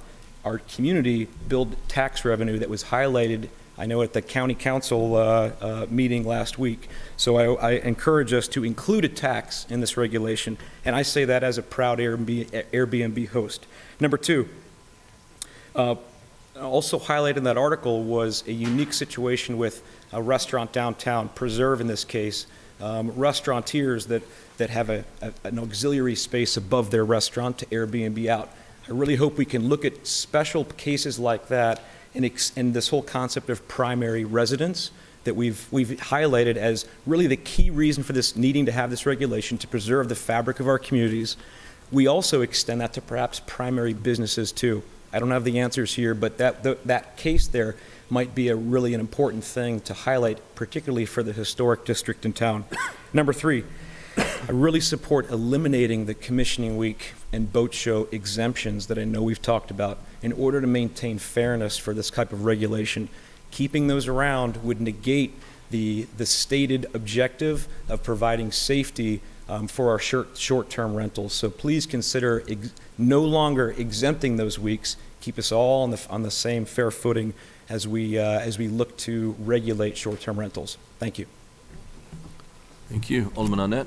community build tax revenue that was highlighted, I know, at the county council meeting last week. So I encourage us to include a tax in this regulation, and I say that as a proud Airbnb host. Number two, also highlighted in that article was a unique situation with a restaurant downtown, Preserve in this case, restaurateurs that have an auxiliary space above their restaurant to Airbnb out. I really hope we can look at special cases like that and this whole concept of primary residence that we've highlighted as really the key reason for this needing to have this regulation to preserve the fabric of our communities. We also extend that to perhaps primary businesses too. I don't have the answers here, but that case there might be really an important thing to highlight, particularly for the historic district in town. Number three, I really support eliminating the commissioning week and boat show exemptions that I know we've talked about in order to maintain fairness for this type of regulation. Keeping those around would negate the stated objective of providing safety for our short-term rentals. So please consider no longer exempting those weeks. Keep us all on the same fair footing as we look to regulate short-term rentals. Thank you. Thank you. Alderman Arnett.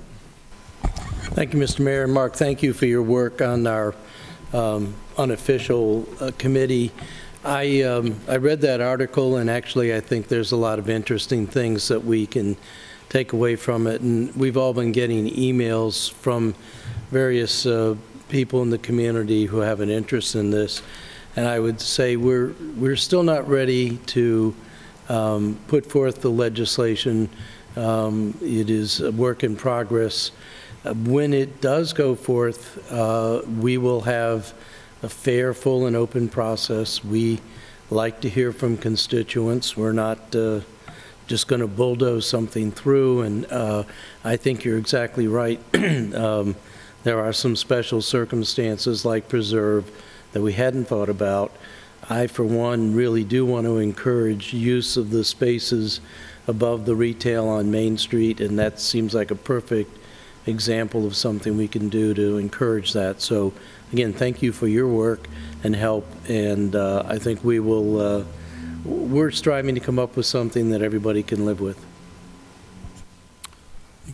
Thank you, Mr. Mayor. And Mark, thank you for your work on our unofficial committee. I read that article, and actually I think there's a lot of interesting things that we can take away from it. And we've all been getting emails from various people in the community who have an interest in this. And I would say we're still not ready to put forth the legislation. It is a work in progress. When it does go forth, we will have a fair, full, and open process. We like to hear from constituents. We're not just going to bulldoze something through, and I think you're exactly right. There are some special circumstances like Preserve that we hadn't thought about. I, for one, really do want to encourage use of the spaces above the retail on Main Street, and that seems like a perfect example of something we can do to encourage that. So again, thank you for your work and help, and I think we're striving to come up with something that everybody can live with.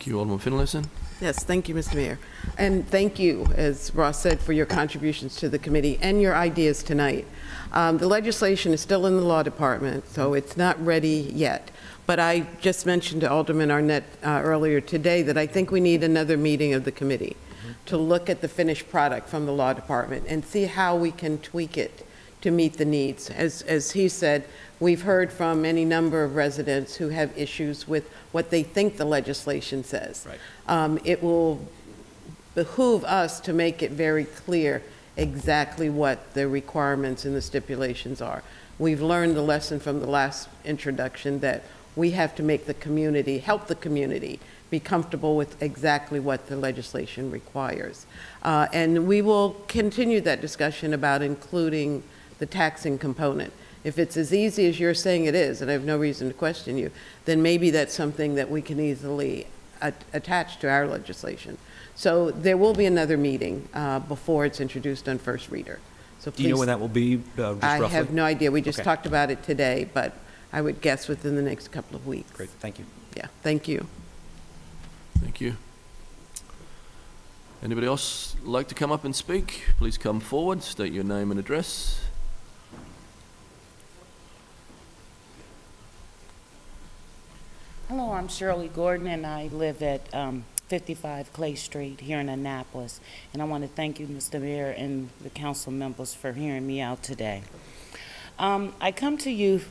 Thank you, Alderman Finlayson. Yes, thank you, Mr. Mayor. And thank you, as Ross said, for your contributions to the committee and your ideas tonight. The legislation is still in the law department, so it's not ready yet. But I just mentioned to Alderman Arnett earlier today that I think we need another meeting of the committee to look at the finished product from the law department and see how we can tweak it to meet the needs. As he said, we've heard from any number of residents who have issues with what they think the legislation says. Right. It will behoove us to make it very clear exactly what the requirements and the stipulations are. We've learned the lesson from the last introduction that we have to make the community, help the community be comfortable with exactly what the legislation requires. And we will continue that discussion about including the taxing component. If it's as easy as you're saying it is, and I have no reason to question you, then maybe that's something that we can easily attach to our legislation. So there will be another meeting before it's introduced on first reader. So Do you know when that will be, just I roughly? have no idea. We just Okay. talked about it today, but I would guess within the next couple of weeks. Great, thank you. Yeah, thank you. Thank you. Anybody else like to come up and speak? Please come forward, state your name and address. Hello, I'm Shirley Gordon, and I live at 55 Clay Street here in Annapolis. And I want to thank you, Mr. Mayor, and the council members for hearing me out today. I come to you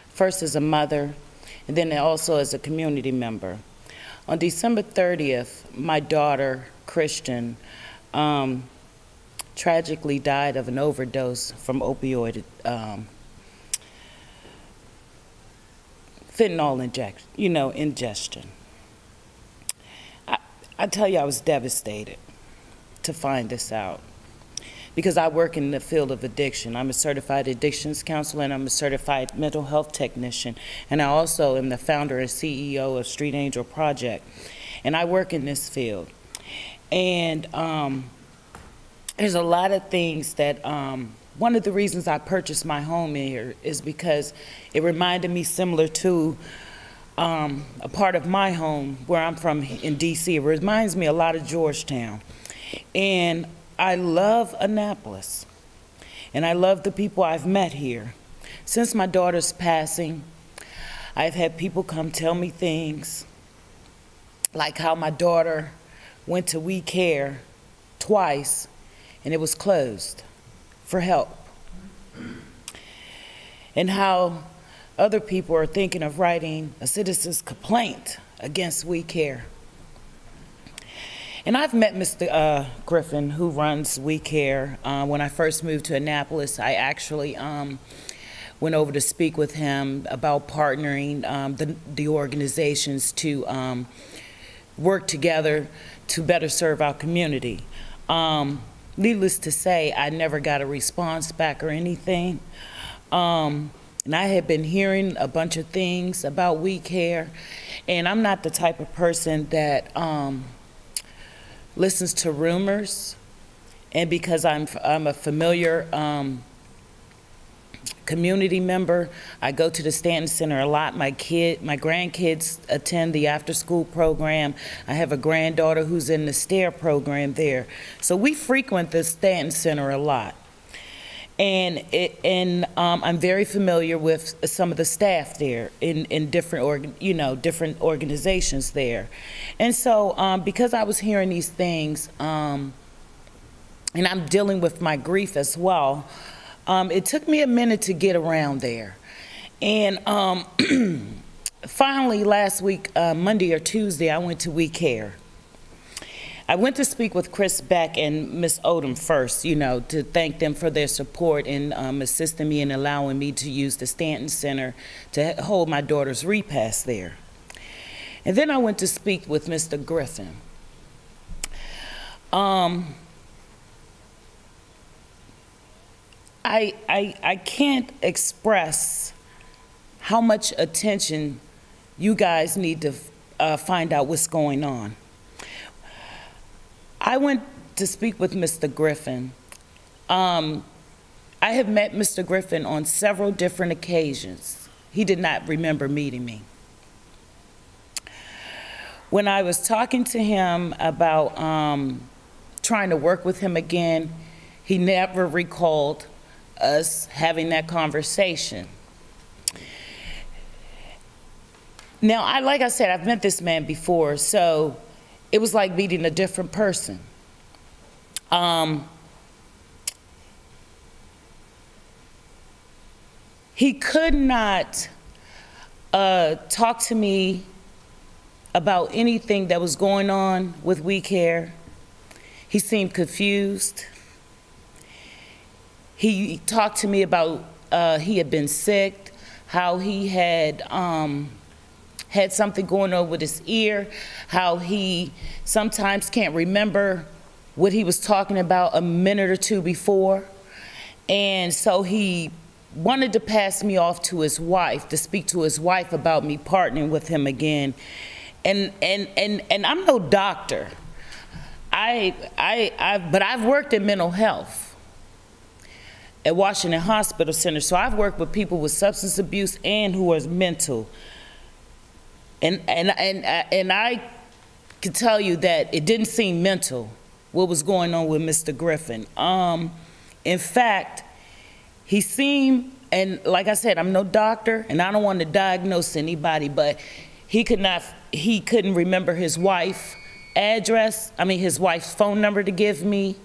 first as a mother, and then also as a community member. On December 30th, my daughter, Christian, tragically died of an overdose from opioid fentanyl ingestion. I tell you, I was devastated to find this out because I work in the field of addiction. I'm a certified addictions counselor and I'm a certified mental health technician. And I also am the founder and CEO of Street Angel Project. And I work in this field. And there's a lot of things that, one of the reasons I purchased my home here is because it reminded me similar to a part of my home where I'm from in DC. It reminds me a lot of Georgetown. And I love Annapolis. And I love the people I've met here. Since my daughter's passing, I've had people come tell me things like how my daughter went to We Care twice and it was closed for help. And how other people are thinking of writing a citizen's complaint against We Care. And I've met Mr. Griffin, who runs We Care. When I first moved to Annapolis, I actually went over to speak with him about partnering the organizations to work together to better serve our community. Needless to say, I never got a response back or anything. And I had been hearing a bunch of things about We Care, and I'm not the type of person that listens to rumors. And because I'm a familiar community member, I go to the Stanton Center a lot. My grandkids attend the after-school program. I have a granddaughter who's in the STAIR program there. So we frequent the Stanton Center a lot. And I'm very familiar with some of the staff there in different different organizations there. And so because I was hearing these things, and I'm dealing with my grief as well, it took me a minute to get around there. And finally last week, Monday or Tuesday, I went to We Care. I went to speak with Chris Beck and Ms. Odom first, to thank them for their support in assisting me and allowing me to use the Stanton Center to hold my daughter's repast there. And then I went to speak with Mr. Griffin. I can't express how much attention you guys need to find out what's going on. I went to speak with Mr. Griffin. I have met Mr. Griffin on several different occasions. He did not remember meeting me. when I was talking to him about trying to work with him again, he never recalled us having that conversation. Now, like I said, I've met this man before, so it was like meeting a different person. He could not talk to me about anything that was going on with We Care. He seemed confused. He talked to me about he had been sick, how he had had something going on with his ear, how he sometimes can't remember what he was talking about a minute or two before. And so he wanted to pass me off to his wife, to speak to his wife about me partnering with him again. And I'm no doctor. But I've worked in mental health at Washington Hospital Center, so I've worked with people with substance abuse and who are mental. And I can tell you that it didn't seem mental, what was going on with Mr. Griffin. In fact, he seemed, and like I said, I'm no doctor, and I don't want to diagnose anybody, but he couldn't remember his wife's address, his wife's phone number to give me,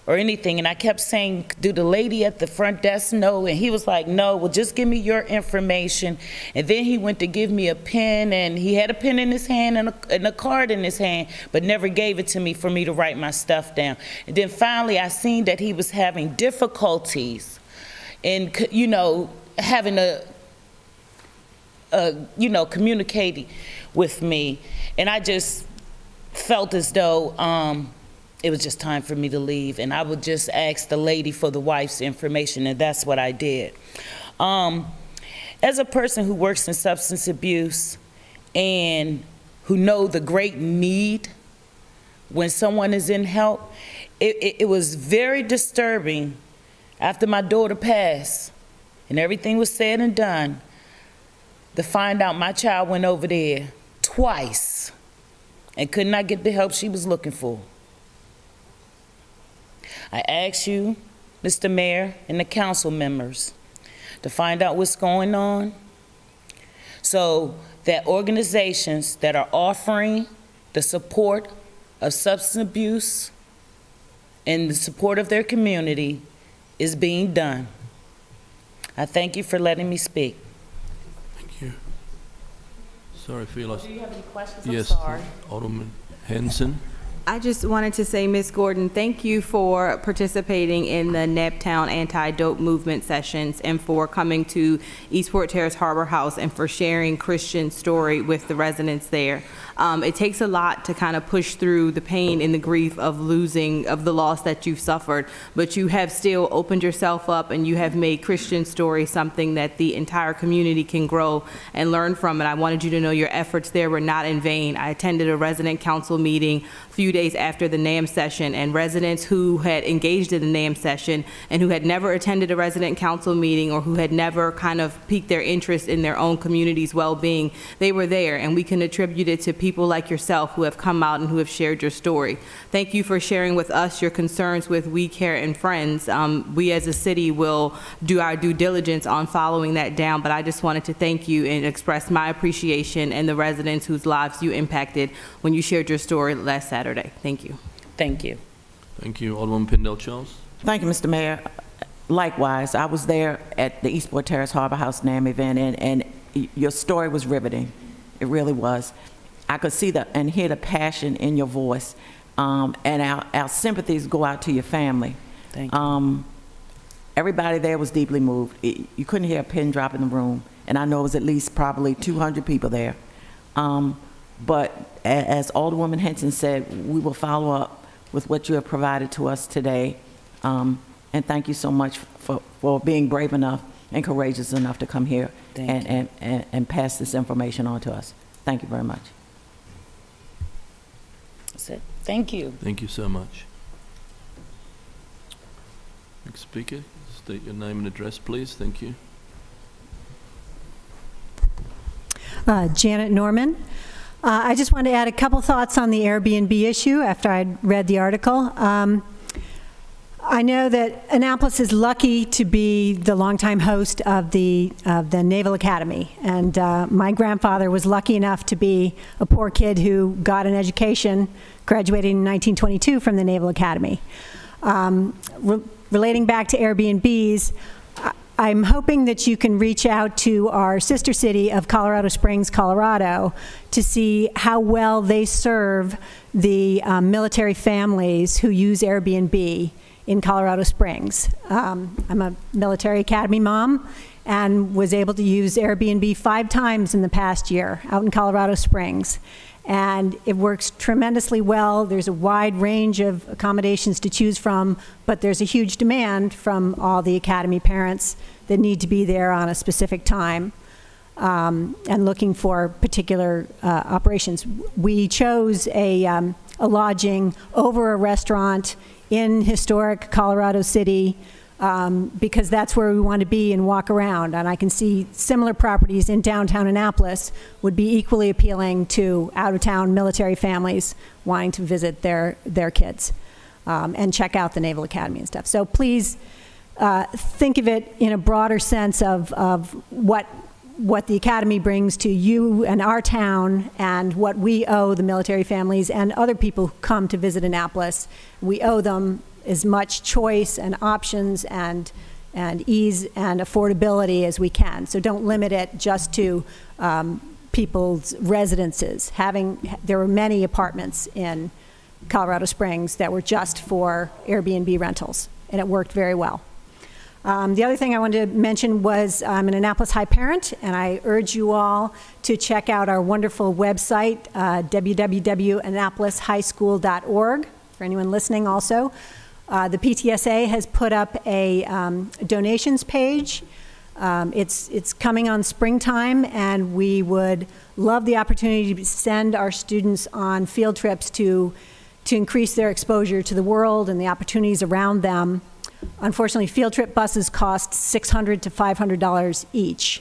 or anything. And I kept saying, do the lady at the front desk know? And he was like, no, well, just give me your information. And then he went to give me a pen, and he had a pen in his hand and a card in his hand, but never gave it to me for me to write my stuff down. And then finally, I seen that he was having difficulties in, having communicating with me. And I just felt as though it was just time for me to leave, and I would just ask the lady for the wife's information, and that's what I did. As a person who works in substance abuse and who know the great need when someone is in help, it was very disturbing after my daughter passed and everything was said and done to find out my child went over there twice and could not get the help she was looking for. I ask you, Mr. Mayor, and the council members to find out what's going on so that organizations that are offering the support of substance abuse and the support of their community is being done. I thank you for letting me speak. Thank you. Sorry for your loss. Do you have any questions? Yes, I'm sorry. Alderman Henson. I just wanted to say, Ms. Gordon, thank you for participating in the Naptown anti-dope movement sessions and for coming to Eastport Terrace Harbor House and for sharing Christian's story with the residents there. It takes a lot to kind of push through the pain and the grief of the loss that you've suffered, but you have still opened yourself up and you have made Christian's story something that the entire community can grow and learn from. And I wanted you to know your efforts there were not in vain. I attended a resident council meeting a few days after the NAM session, and residents who had engaged in the NAM session and who had never attended a resident council meeting or who had never kind of piqued their interest in their own community's well-being, they were there, and we can attribute it to people like yourself who have come out and who have shared your story. Thank you for sharing with us your concerns with We Care and Friends. We as a city will do our due diligence on following that down, but I just wanted to thank you and express my appreciation and the residents whose lives you impacted when you shared your story last Saturday. Thank you. Thank you. Thank you. Alderman Pindell-Charles. Thank you, Mr. Mayor. Likewise, I was there at the Eastport Terrace Harbor House NAM event, and your story was riveting. It really was. I could see and hear the passion in your voice, and our sympathies go out to your family. Thank you. Everybody there was deeply moved. You couldn't hear a pin drop in the room, and I know it was at least probably 200 people there. But as Alderwoman Henson said, we will follow up with what you have provided to us today. And thank you so much for being brave enough and courageous enough to come here and pass this information on to us. Thank you very much. That's it. Thank you. Thank you so much. Next speaker, state your name and address, please. Thank you. Janet Norman. I just want to add a couple thoughts on the Airbnb issue after I'd read the article. I know that Annapolis is lucky to be the longtime host of the Naval Academy, and my grandfather was lucky enough to be a poor kid who got an education, graduating in 1922 from the Naval Academy. Relating back to Airbnbs, I'm hoping that you can reach out to our sister city of Colorado Springs, Colorado, to see how well they serve the military families who use Airbnb in Colorado Springs. I'm a military academy mom and was able to use Airbnb 5 times in the past year out in Colorado Springs. And it works tremendously well. There's a wide range of accommodations to choose from, but there's a huge demand from all the academy parents that need to be there on a specific time and looking for particular operations. We chose a lodging over a restaurant in historic Colorado City because that's where we want to be and walk around. And I can see similar properties in downtown Annapolis would be equally appealing to out-of-town military families wanting to visit their kids and check out the Naval Academy and stuff. So please think of it in a broader sense of what the Academy brings to you and our town and what we owe the military families and other people who come to visit Annapolis. We owe them as much choice and options and ease and affordability as we can. So don't limit it just to people's residences. There were many apartments in Colorado Springs that were just for Airbnb rentals, and it worked very well. The other thing I wanted to mention was I'm an Annapolis High parent, and I urge you all to check out our wonderful website, www.annapolishighschool.org, for anyone listening also. The PTSA has put up a donations page. It's coming on springtime, and we would love the opportunity to send our students on field trips to increase their exposure to the world and the opportunities around them. Unfortunately, field trip buses cost $600 to $500 each.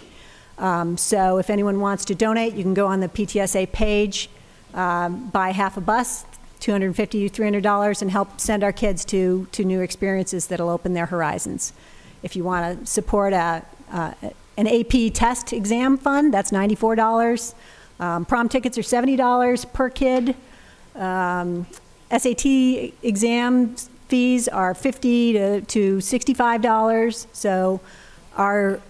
So if anyone wants to donate, you can go on the PTSA page, buy half a bus, $250 to $300, and help send our kids to new experiences that'll open their horizons. If you want to support an AP test exam fund, that's $94. Prom tickets are $70 per kid. SAT exam fees are $50 to $65. So our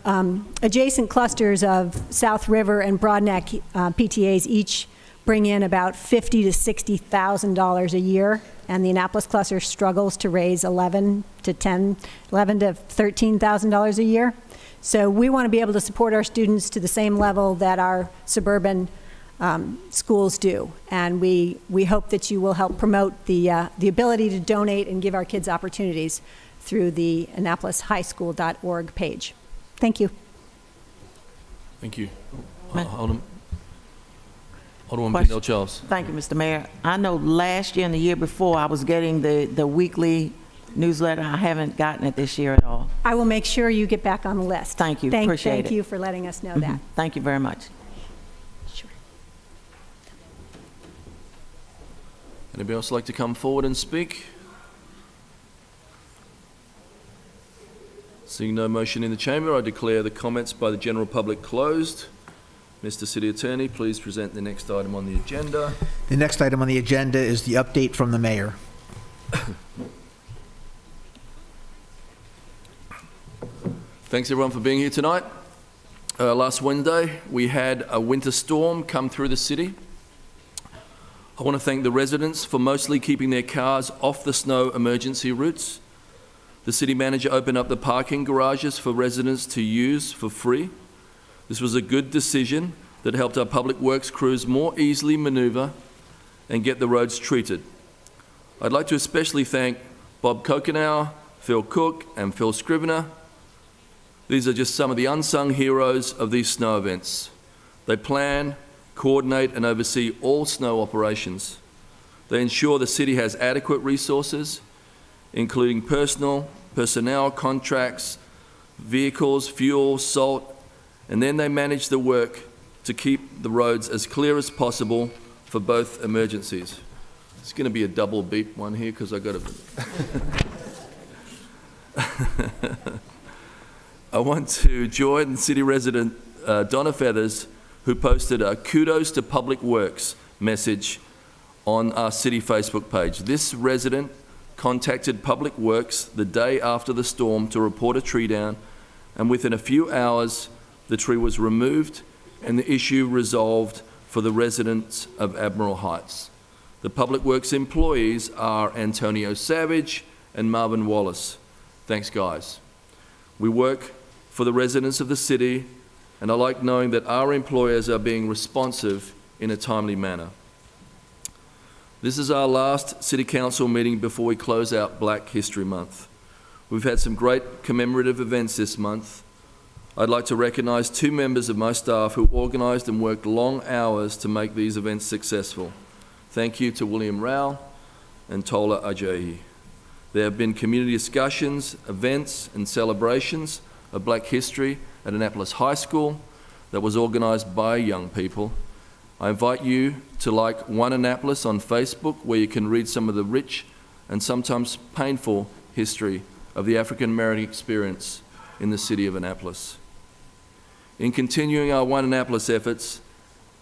adjacent clusters of South River and Broadneck PTAs each bring in about $50,000 to $60,000 a year, and the Annapolis cluster struggles to raise $11,000 to $13,000 a year. So we want to be able to support our students to the same level that our suburban schools do, and we hope that you will help promote the ability to donate and give our kids opportunities through the AnnapolisHighSchool.org page. Thank you. Thank you. Alderman Bendel Charles. Thank you, Mr. Mayor. I know last year and the year before I was getting the weekly newsletter. I haven't gotten it this year at all. I will make sure you get back on the list. Thank you. Appreciate it. Thank you for letting us know that. Thank you very much. Sure. Anybody else like to come forward and speak? Seeing no motion in the chamber, I declare the comments by the general public closed. Mr. City Attorney, please present the next item on the agenda. The next item on the agenda is the update from the mayor. Thanks everyone for being here tonight. Last Wednesday, we had a winter storm come through the city. I want to thank the residents for mostly keeping their cars off the snow emergency routes. The city manager opened up the parking garages for residents to use for free. This was a good decision that helped our public works crews more easily maneuver and get the roads treated. I'd like to especially thank Bob Kokenauer, Phil Cook, and Phil Scrivener. These are just some of the unsung heroes of these snow events. They plan, coordinate, and oversee all snow operations. They ensure the city has adequate resources, including personnel, contracts, vehicles, fuel, salt, and then they manage the work to keep the roads as clear as possible for both emergencies. It's going to be a double beep one here because I've got to... I want to join city resident Donna Feathers, who posted a kudos to Public Works message on our city Facebook page. This resident contacted Public Works the day after the storm to report a tree down, and within a few hours the tree was removed and the issue resolved for the residents of Admiral Heights. The Public Works employees are Antonio Savage and Marvin Wallace. Thanks, guys. We work for the residents of the city, and I like knowing that our employers are being responsive in a timely manner. This is our last City Council meeting before we close out Black History Month. We've had some great commemorative events this month. I'd like to recognise 2 members of my staff who organised and worked long hours to make these events successful. Thank you to William Rao and Tola Ajayi. There have been community discussions, events and celebrations of Black history at Annapolis High School that was organised by young people. I invite you to like One Annapolis on Facebook, where you can read some of the rich and sometimes painful history of the African American experience in the city of Annapolis. In continuing our One Annapolis efforts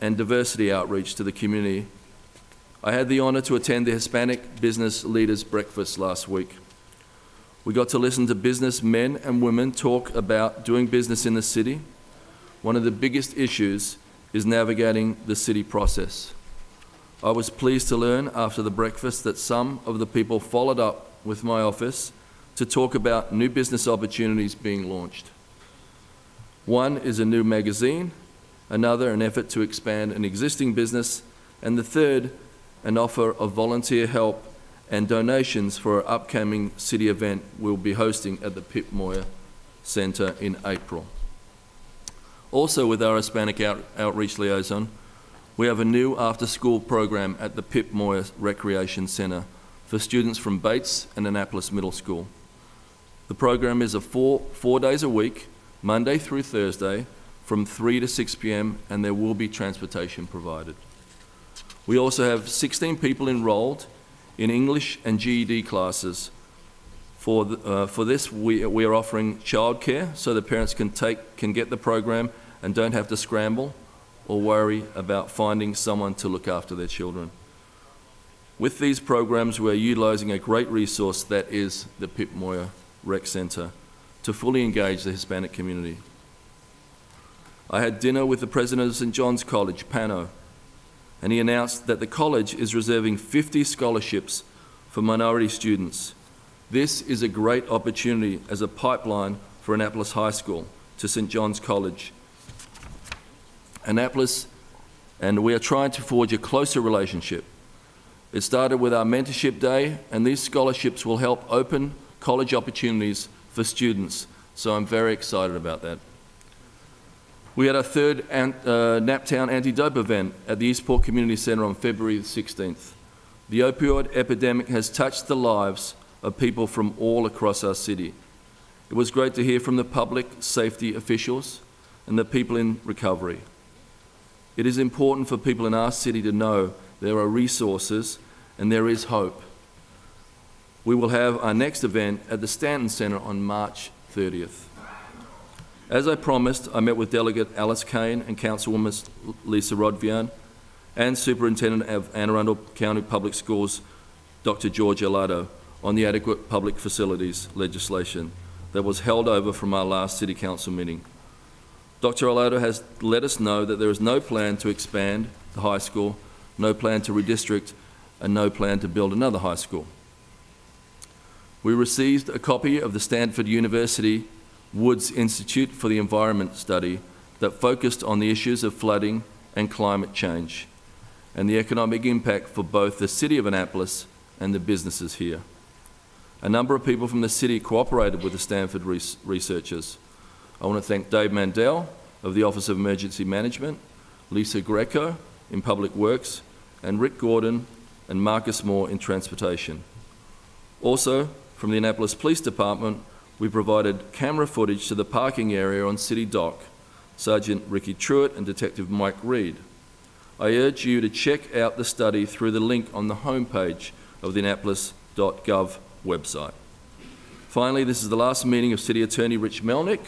and diversity outreach to the community, I had the honour to attend the Hispanic Business Leaders Breakfast last week. We got to listen to businessmen and women talk about doing business in the city. One of the biggest issues is navigating the city process. I was pleased to learn after the breakfast that some of the people followed up with my office to talk about new business opportunities being launched. One is a new magazine, another an effort to expand an existing business, and the third an offer of volunteer help and donations for our upcoming city event we'll be hosting at the Pip Moyer Centre in April. Also with our Hispanic Outreach Liaison, we have a new after-school program at the Pip Moyer Recreation Centre for students from Bates and Annapolis Middle School. The program is four days a week, Monday through Thursday, from 3 to 6 p.m, and there will be transportation provided. We also have 16 people enrolled in English and GED classes. For this, we are offering childcare so the parents can get the program and don't have to scramble or worry about finding someone to look after their children. With these programs, we're utilising a great resource that is the Pip Moyer Rec Centre to fully engage the Hispanic community. I had dinner with the president of St. John's College, Pano, and he announced that the college is reserving 50 scholarships for minority students. This is a great opportunity as a pipeline for Annapolis High School to St. John's College. Annapolis, and we are trying to forge a closer relationship. It started with our mentorship day, and these scholarships will help open college opportunities for students, so I'm very excited about that. We had our third Naptown Anti-Dope event at the Eastport Community Centre on February the 16th. The opioid epidemic has touched the lives of people from all across our city. It was great to hear from the public safety officials and the people in recovery. It is important for people in our city to know there are resources and there is hope. We will have our next event at the Stanton Centre on March 30th. As I promised, I met with Delegate Alice Kane and Councilwoman Lisa Rodvian and Superintendent of Anne Arundel County Public Schools, Dr. George Alado, on the adequate public facilities legislation that was held over from our last City Council meeting. Dr. Alado has let us know that there is no plan to expand the high school, no plan to redistrict, and no plan to build another high school. We received a copy of the Stanford University Woods Institute for the Environment study that focused on the issues of flooding and climate change and the economic impact for both the city of Annapolis and the businesses here. A number of people from the city cooperated with the Stanford researchers. I want to thank Dave Mandel of the Office of Emergency Management, Lisa Greco in Public Works, and Rick Gordon and Marcus Moore in Transportation. Also, from the Annapolis Police Department, we provided camera footage to the parking area on City Dock Sergeant Ricky Truitt and Detective Mike Reed. I urge you to check out the study through the link on the homepage of the Annapolis.gov website. Finally, this is the last meeting of City Attorney Rich Melnick.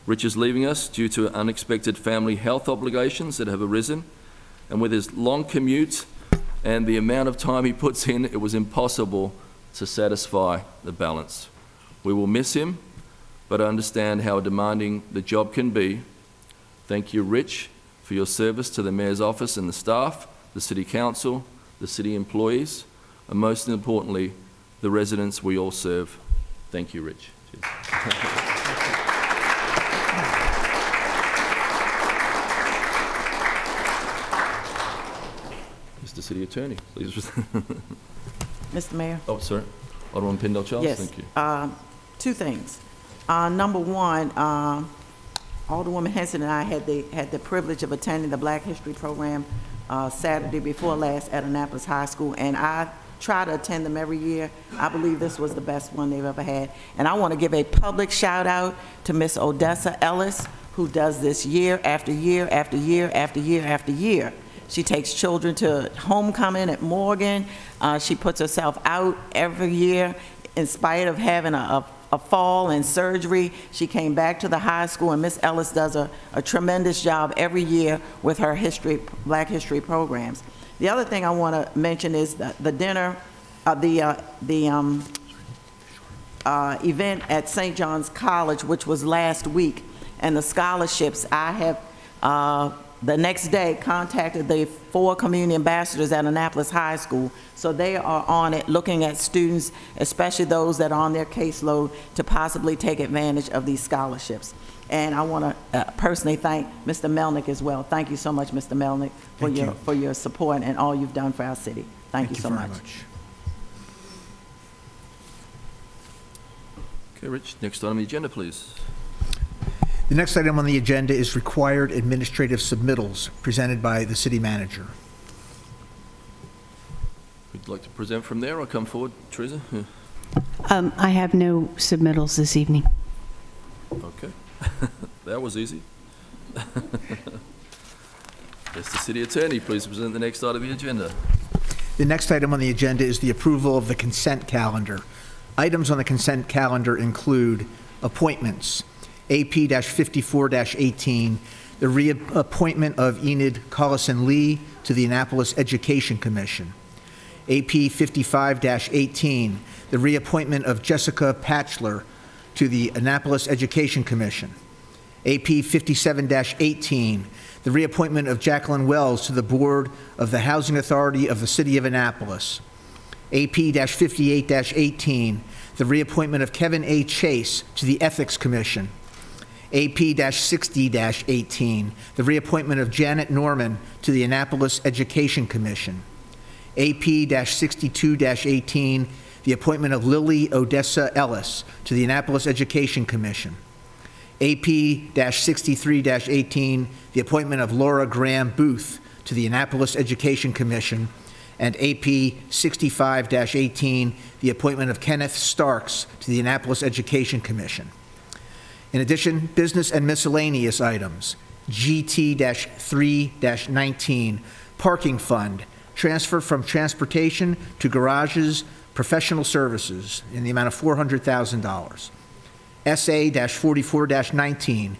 Rich is leaving us due to unexpected family health obligations that have arisen, and with his long commute and the amount of time he puts in, it was impossible to satisfy the balance. We will miss him, but I understand how demanding the job can be. Thank you, Rich, for your service to the Mayor's office and the staff, the City Council, the City employees, and most importantly, the residents we all serve. Thank you, Rich. Cheers. Mr. City Attorney, please. Mr. Mayor? Oh, sorry. Alderman Pindell-Charles? Yes. Thank you. Two things. Number one, Alderwoman Henson and I had the privilege of attending the Black History Program Saturday before last at Annapolis High School, and I try to attend them every year. I believe this was the best one they've ever had. And I want to give a public shout out to Miss Odessa Ellis, who does this year after year after year after year after year. She takes children to homecoming at Morgan. She puts herself out every year in spite of having a fall and surgery. She came back to the high school, and Miss Ellis does a tremendous job every year with her Black History programs. The other thing I want to mention is the dinner, event at St. John's College, which was last week, and the scholarships. I have the next day contacted the 4 community ambassadors at Annapolis High School, so they are on it looking at students, especially those that are on their caseload, to possibly take advantage of these scholarships. And I want to personally thank Mr. Melnick as well. Thank you so much, Mr. Melnick, for your support and all you've done for our city. Thank you so much. Okay, Rich, next item on the agenda, please. The next item on the agenda is required administrative submittals presented by the city manager. Would you like to present from there or come forward, Teresa? Yeah. I have no submittals this evening. Okay, that was easy. Mr. City Attorney, please present the next item on the agenda. The next item on the agenda is the approval of the consent calendar. Items on the consent calendar include appointments. AP-54-18, the reappointment of Enid Collison-Lee to the Annapolis Education Commission. AP-55-18, the reappointment of Jessica Patchler to the Annapolis Education Commission. AP-57-18, the reappointment of Jacqueline Wells to the Board of the Housing Authority of the City of Annapolis. AP-58-18, the reappointment of Kevin A. Chase to the Ethics Commission. AP-60-18, the reappointment of Janet Norman to the Annapolis Education Commission. AP-62-18, the appointment of Lily Odessa Ellis to the Annapolis Education Commission. AP-63-18, the appointment of Laura Graham Booth to the Annapolis Education Commission. And AP-65-18, the appointment of Kenneth Starks to the Annapolis Education Commission. In addition, business and miscellaneous items, GT-3-19, parking fund, transfer from transportation to garages, professional services in the amount of $400,000. SA-44-19,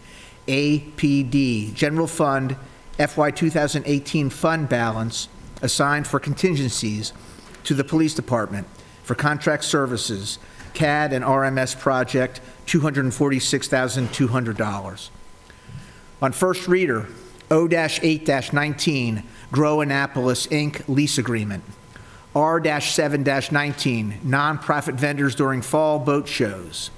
APD, general fund, FY 2018 fund balance assigned for contingencies to the police department for contract services, CAD and RMS project, $246,200. On first reader, O-8-19, Grow Annapolis, Inc. lease agreement. R-7-19, nonprofit vendors during fall boat shows.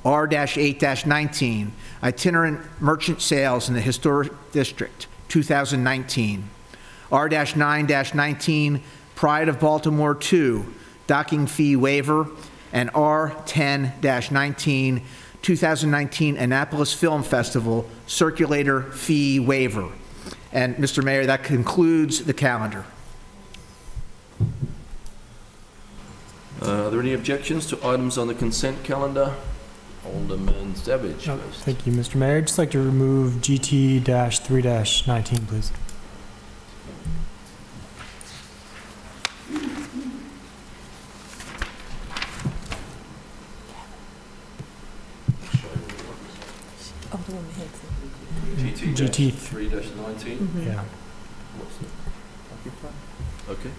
R-8-19, itinerant merchant sales in the historic district, 2019. R-9-19, Pride of Baltimore 2, docking fee waiver, and R-10-19, 2019 Annapolis Film Festival circulator fee waiver. And Mr. Mayor, that concludes the calendar. Are there any objections to items on the consent calendar? Alderman Savage Oh, first. thank you, Mr. Mayor. I'd just like to remove GT-3-19, please. GT 3-19? Yeah. Okay.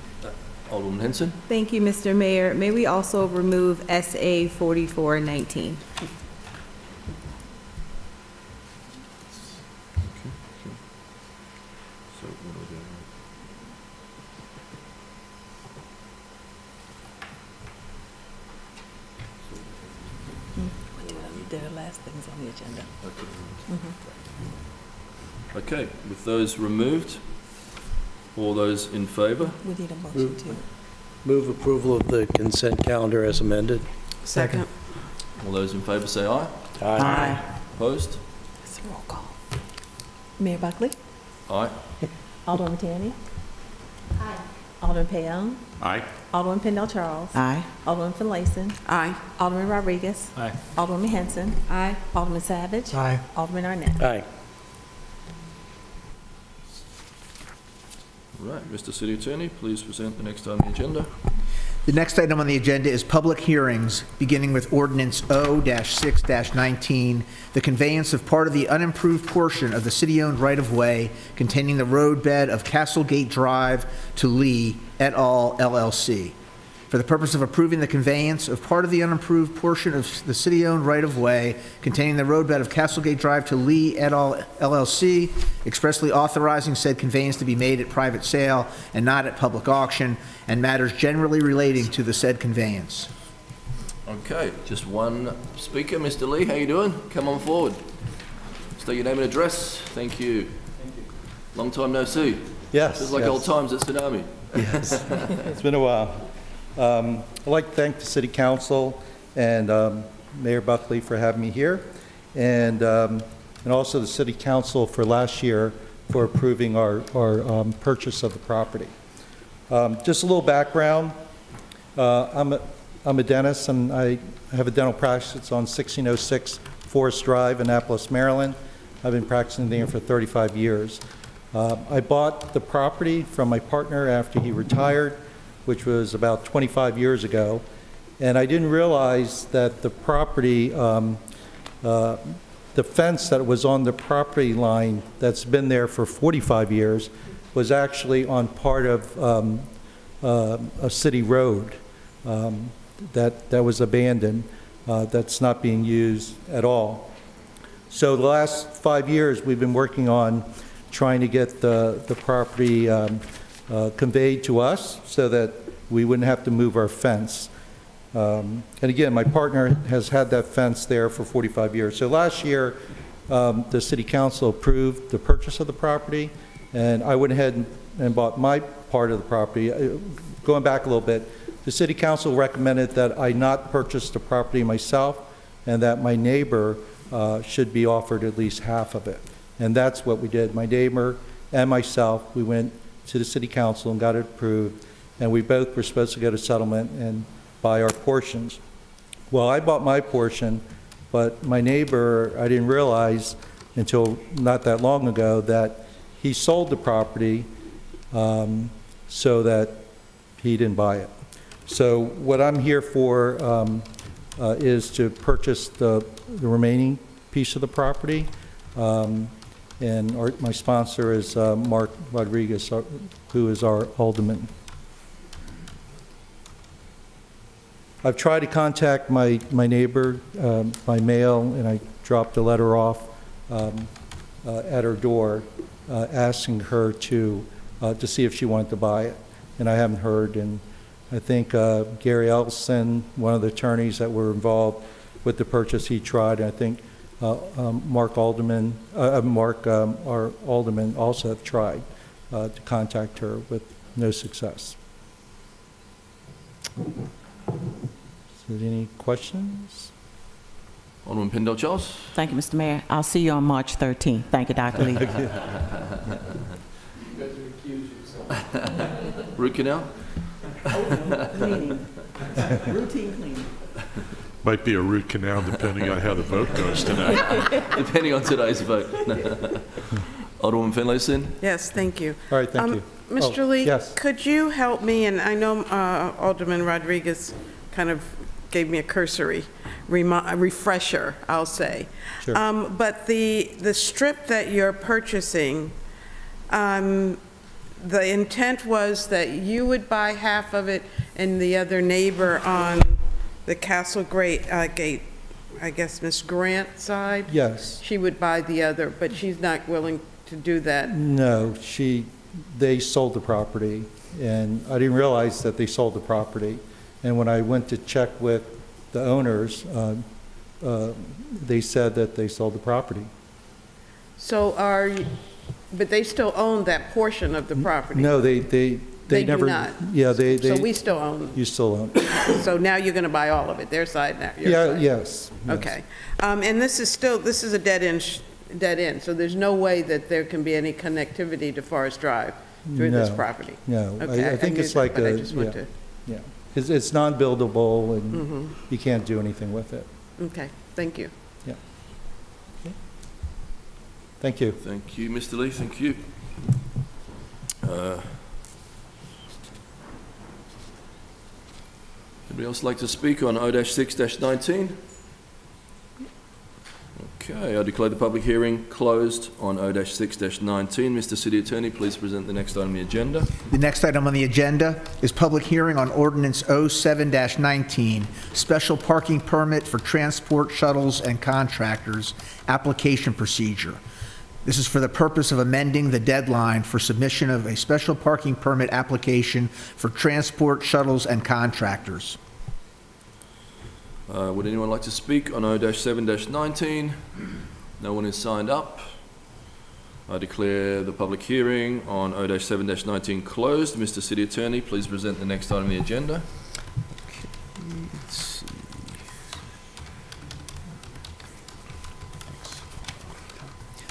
Alderman Henson? Thank you, Mr. Mayor. May we also remove SA 4419? So what are we They're the last things on the agenda. Okay, with those removed, all those in favour? We need a motion to. Move approval of the consent calendar as amended. Second. All those in favour say aye. Aye. Opposed? It's a roll call. Mayor Buckley? Aye. Alderman Tanny? Aye. Alderman Payam? Aye. Alderman Pendle Charles? Aye. Alderman Finlayson? Aye. Alderman Rodriguez? Aye. Alderman Henson? Aye. Alderman Savage? Aye. Alderman Arnett? Aye. Right, Mr. City Attorney, please present the next item on the agenda. The next item on the agenda is public hearings, beginning with Ordinance O-6-19, the conveyance of part of the unimproved portion of the city-owned right-of-way containing the roadbed of Castlegate Drive to Lee et al. LLC. For the purpose of approving the conveyance of part of the unimproved portion of the city-owned right-of-way containing the roadbed of Castlegate Drive to Lee et al. LLC, expressly authorizing said conveyance to be made at private sale and not at public auction, and matters generally relating to the said conveyance. Okay, just one speaker. Mr. Lee, how you doing? Come on forward. State your name and address. Thank you. Long time no see. Yes. Feels like yes. old times at Tsunami. Yes. It's been a while. I'd like to thank the City Council and Mayor Buckley for having me here, and also the City Council for last year for approving our purchase of the property. Just a little background. I'm a dentist, and I have a dental practice on 1606 Forest Drive, Annapolis, Maryland. I've been practicing there for 35 years. I bought the property from my partner after he retired, which was about 25 years ago, and I didn't realize that the property, the fence that was on the property line that's been there for 45 years was actually on part of a city road that was abandoned, that's not being used at all. So the last 5 years, we've been working on trying to get the property conveyed to us so that we wouldn't have to move our fence. And again, my partner has had that fence there for 45 years. So last year, the City Council approved the purchase of the property, and I went ahead and bought my part of the property. Going back a little bit, the City Council recommended that I not purchase the property myself and that my neighbor should be offered at least half of it. And that's what we did. My neighbor and myself, we went to the City Council and got it approved, and we both were supposed to go to settlement and buy our portions. Well, I bought my portion, but my neighbor, I didn't realize until not that long ago that he sold the property so that he didn't buy it. So what I'm here for is to purchase the remaining piece of the property. And my sponsor is Mark Rodriguez, who is our alderman. I've tried to contact my neighbor by mail, and I dropped a letter off at her door asking her to see if she wanted to buy it, and I haven't heard. And I think Gary Ellison, one of the attorneys that were involved with the purchase, he tried. And I think Mark, our alderman, also have tried to contact her with no success. Is there any questions? Alderman Pendle Charles. Thank you, Mr. Mayor. I'll see you on March 13th. Thank you, Dr. Lee. You guys recuse yourself. Root canal? Cleaning. Routine cleaning. Might be a root canal depending on how the vote goes tonight. Depending on today's vote. Alderwoman Finlayson? Yes, thank you. All right, thank you. Mr. Lee, yes. could you help me, and I know Alderman Rodriguez kind of gave me a cursory refresher, I'll say. Sure. But the strip that you're purchasing, the intent was that you would buy half of it and the other neighbor on the Castle Gate, I guess Ms. Grant side? Yes. She would buy the other, but she's not willing to do that. No, they sold the property, and I didn't realize that they sold the property. And when I went to check with the owners, they said that they sold the property. So but they still own that portion of the property? No, they never. do not? Yeah, So we still own? You still own it. So now you're going to buy all of it, their side now? Your Yeah, side. yes. Okay. And this is a dead end, so there's no way that there can be any connectivity to Forest Drive through this property? No, Okay, I think knew it's that, like but I just want to. yeah. It's non-buildable, and you can't do anything with it. Okay, thank you. Yeah. Okay. Thank you. Thank you, Mr. Lee. Thank you. Anybody else like to speak on O-6-19? Okay, I declare the public hearing closed on O-6-19. Mr. City Attorney, please present the next item on the agenda. The next item on the agenda is public hearing on ordinance 07-19, special parking permit for transport shuttles and contractors, application procedure. This is for the purpose of amending the deadline for submission of a special parking permit application for transport shuttles and contractors. Would anyone like to speak on O-7-19? No one is signed up. I declare the public hearing on O-7-19 closed. Mr. City Attorney, please present the next item on the agenda. Okay, let's see.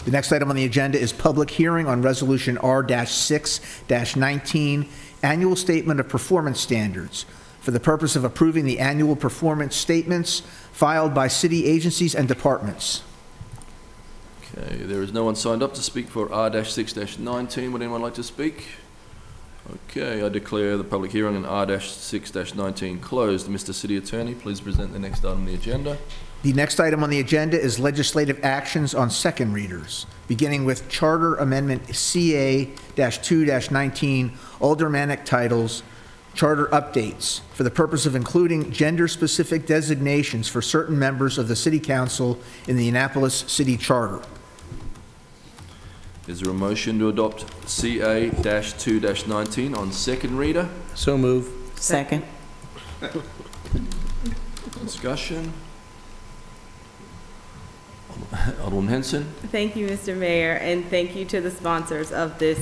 The next item on the agenda is public hearing on Resolution R-6-19, Annual Statement of Performance Standards, for the purpose of approving the annual performance statements filed by city agencies and departments. Okay, there is no one signed up to speak for R-6-19. Would anyone like to speak? Okay, I declare the public hearing on R-6-19 closed. Mr. City Attorney, please present the next item on the agenda. The next item on the agenda is legislative actions on second readers, beginning with Charter Amendment CA-2-19, aldermanic titles, charter updates, for the purpose of including gender-specific designations for certain members of the City Council in the Annapolis City Charter. Is there a motion to adopt CA-2-19 on second reader? So move. Second. Discussion? Alderwoman Henson? Thank you, Mr. Mayor, and thank you to the sponsors of this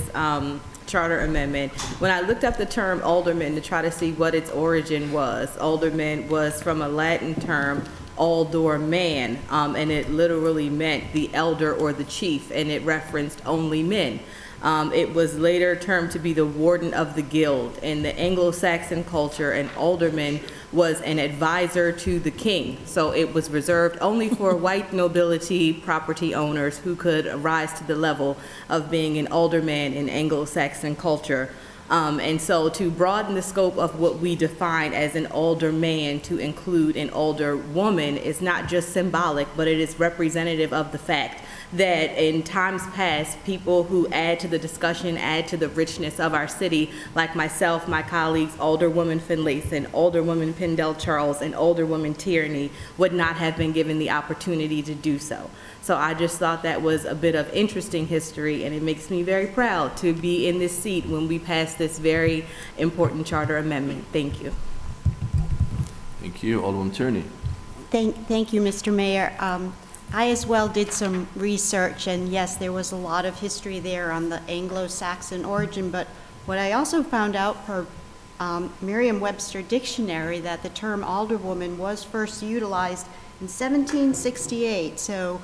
charter amendment. When I looked up the term alderman to try to see what its origin was, alderman was from a Latin term, aldor man, and it literally meant the elder or the chief, and it referenced only men. It was later termed to be the warden of the guild. In the Anglo-Saxon culture, an alderman was an advisor to the king. So it was reserved only for white nobility property owners who could rise to the level of being an alderman in Anglo-Saxon culture. And so to broaden the scope of what we define as an alderman to include an older woman is not just symbolic, but it is representative of the fact that in times past, people who add to the discussion, add to the richness of our city, like myself, my colleagues, Alderwoman Finlayson, Alderwoman Pendell Charles, and Alderwoman Tierney, would not have been given the opportunity to do so. So I just thought that was a bit of interesting history, and it makes me very proud to be in this seat when we pass this very important charter amendment. Thank you. Thank you. Alderwoman Tierney. Thank you, Mr. Mayor. I as well did some research, and yes, there was a lot of history there on the Anglo-Saxon origin, but what I also found out per Merriam-Webster dictionary that the term alderwoman was first utilized in 1768, so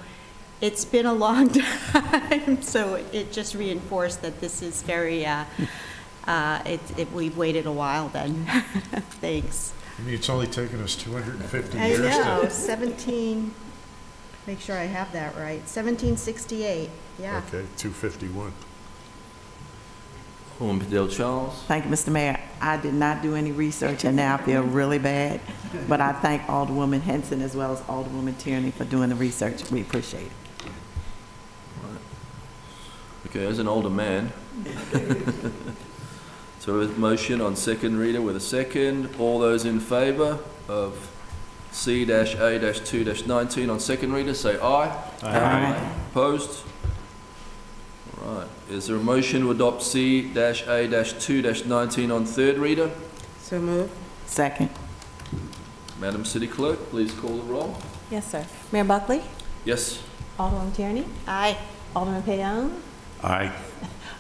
it's been a long time, so it just reinforced that this is very, we've waited a while then. Thanks. I mean, it's only taken us 250 I years know, to... 17, make sure I have that right, 1768, yeah. Okay, 251. Alderman Del Charles. Thank you, Mr. Mayor. I did not do any research, and now I feel really bad. But I thank Alderwoman Henson as well as Alderwoman Tierney for doing the research. We appreciate it. Okay, as an older man. So a motion on second reader with a second. All those in favour of C-A-2-19 on second reader, say aye. Aye. Opposed? All right. Is there a motion to adopt C-A-2-19 on third reader? So moved. Second. Madam City Clerk, please call the roll. Yes, sir. Mayor Buckley? Yes. Alderwoman Tierney? Aye. Alderman Payon? Aye.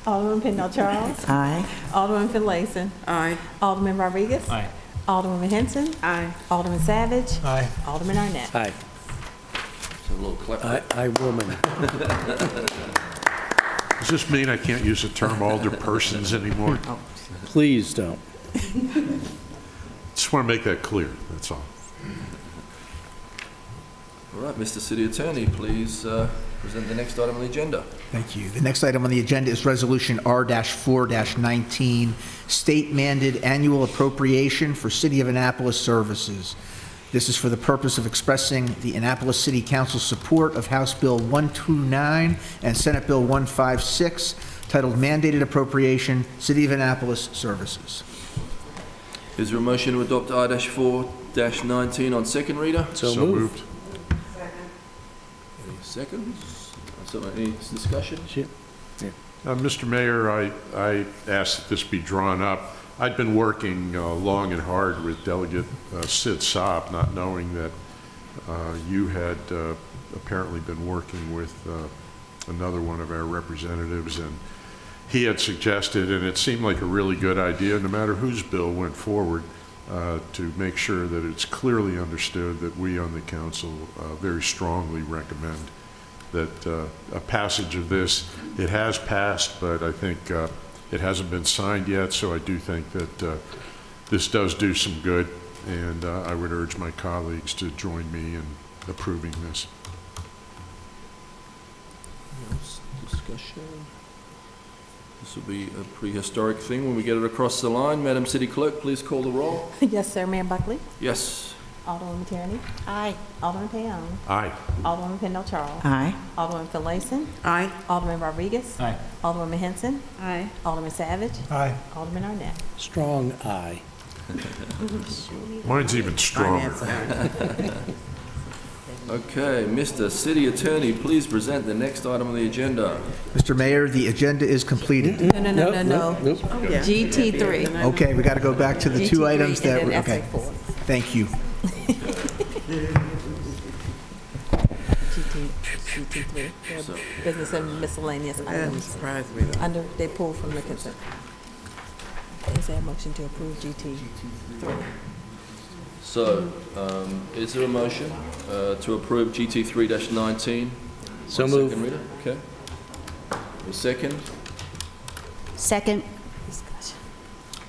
Alderman Pendle Charles? Aye. Alderman Finlayson? Aye. Alderman Rodriguez? Aye. Alderwoman Henson? Aye. Alderman Savage? Aye. Alderman Arnett? Aye. So a little clap. I woman. Does this mean I can't use the term alderpersons anymore? Please don't. Just want to make that clear, that's all. All right, Mr. City Attorney, please present the next item on the agenda. Thank you. The next item on the agenda is Resolution R-4-19, State Mandated Annual Appropriation for City of Annapolis Services. This is for the purpose of expressing the Annapolis City Council's support of House Bill 129 and Senate Bill 156, titled Mandated Appropriation, City of Annapolis Services. Is there a motion to adopt R-4-19 on second reader? So moved. Any seconds? Any discussion? Mr. Mayor, I asked that this be drawn up. I'd been working long and hard with Delegate Sid Saab, not knowing that you had apparently been working with another one of our representatives, and he had suggested, and it seemed like a really good idea, no matter whose bill went forward, to make sure that it's clearly understood that we on the council very strongly recommend that a passage of this, it has passed, but I think it hasn't been signed yet, so I do think that this does do some good, and I would urge my colleagues to join me in approving this. Discussion. This will be a prehistoric thing when we get it across the line. Madam City Clerk, please call the roll. Yes, sir. Mayor Buckley? Yes. Alderwoman Tierney? Aye. Alderman Payon? Aye. Alderman Pendle Charles? Aye. Alderman Finlayson? Aye. Alderman Rodriguez? Aye. Alderwoman Henson? Aye. Alderman Savage? Aye. Alderman Arnett? Strong aye. Mine's even stronger. Okay, Mr. City Attorney, please present the next item on the agenda. Mr. Mayor, the agenda is completed. No. GT3. Okay, we got to go back to the two GT3 items that and were, then okay. SA4. Thank you. GT3. Business and miscellaneous items. Surprised me though. Under, they pulled from the consent. Is there a motion to approve GT3? So, is there a motion to approve GT 3-19? So on moved. second reader? Okay. A second? Second.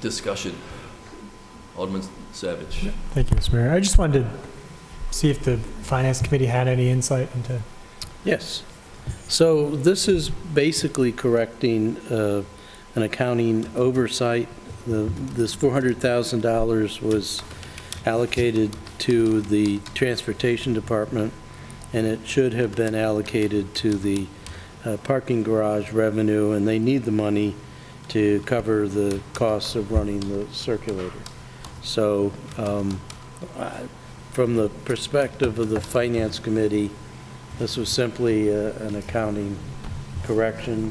Discussion. Alderman Savage. Thank you, Mr. Mayor. I just wanted to see if the Finance Committee had any insight into. Yes. So this is basically correcting an accounting oversight. This $400,000 was allocated to the Transportation Department, and it should have been allocated to the parking garage revenue, and they need the money to cover the costs of running the circulator. So from the perspective of the Finance Committee, this was simply an accounting correction.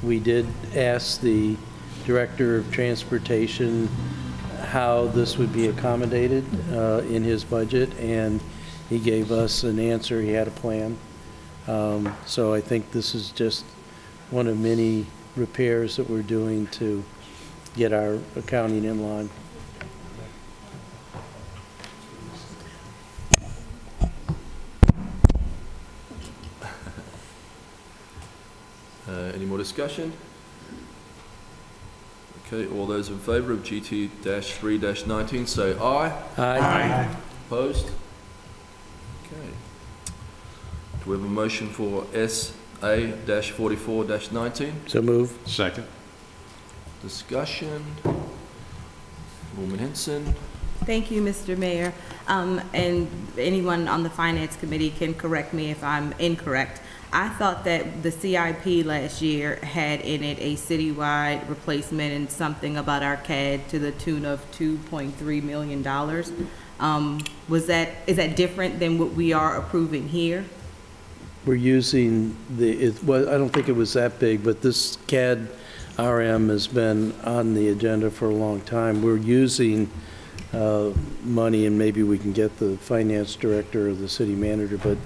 We did ask the Director of Transportation how this would be accommodated in his budget, and he gave us an answer. He had a plan. So I think this is just one of many repairs that we're doing to get our accounting in line. Any more discussion? Okay, all those in favour of GT-3-19 say aye. Aye. Opposed? Okay. Do we have a motion for SA-44-19? So move. Second. Discussion. Alderman Henson. Thank you, Mr. Mayor. And anyone on the Finance Committee can correct me if I'm incorrect. I thought that the CIP last year had in it a citywide replacement and something about our CAD to the tune of $2.3 million. Is that different than what we are approving here? We're using I don't think it was that big, but this CAD RM has been on the agenda for a long time. We're using money, and maybe we can get the finance director or the city manager, but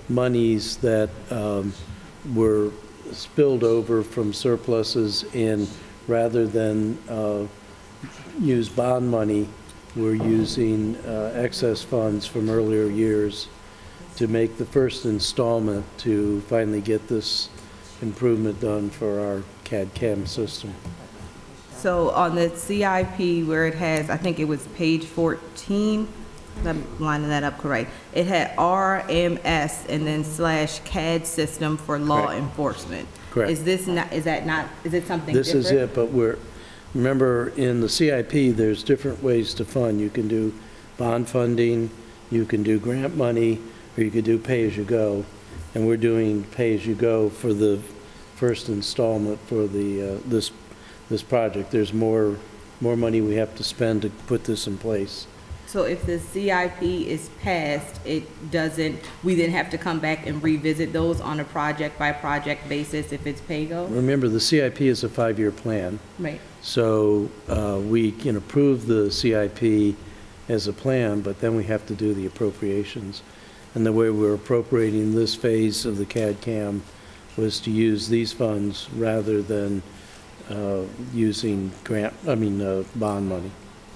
monies that were spilled over from surpluses, and rather than use bond money, we're using excess funds from earlier years to make the first installment to finally get this improvement done for our CAD/CAM system. So on the CIP where it has, I think it was page 14, I'm lining that up correct. It had RMS and then /CAD system for law enforcement. Correct. Is it something This different? is it, but remember in the CIP, there's different ways to fund. You can do bond funding, you can do grant money, or you could do pay-as-you-go. And we're doing pay-as-you-go for the first installment for the this project. There's more money we have to spend to put this in place. So if the CIP is passed, we then have to come back and revisit those on a project-by-project basis if it's pay-go? Remember, the CIP is a 5-year plan. Right. So we can approve the CIP as a plan, but then we have to do the appropriations. And the way we're appropriating this phase of the CAD/CAM was to use these funds rather than using bond money.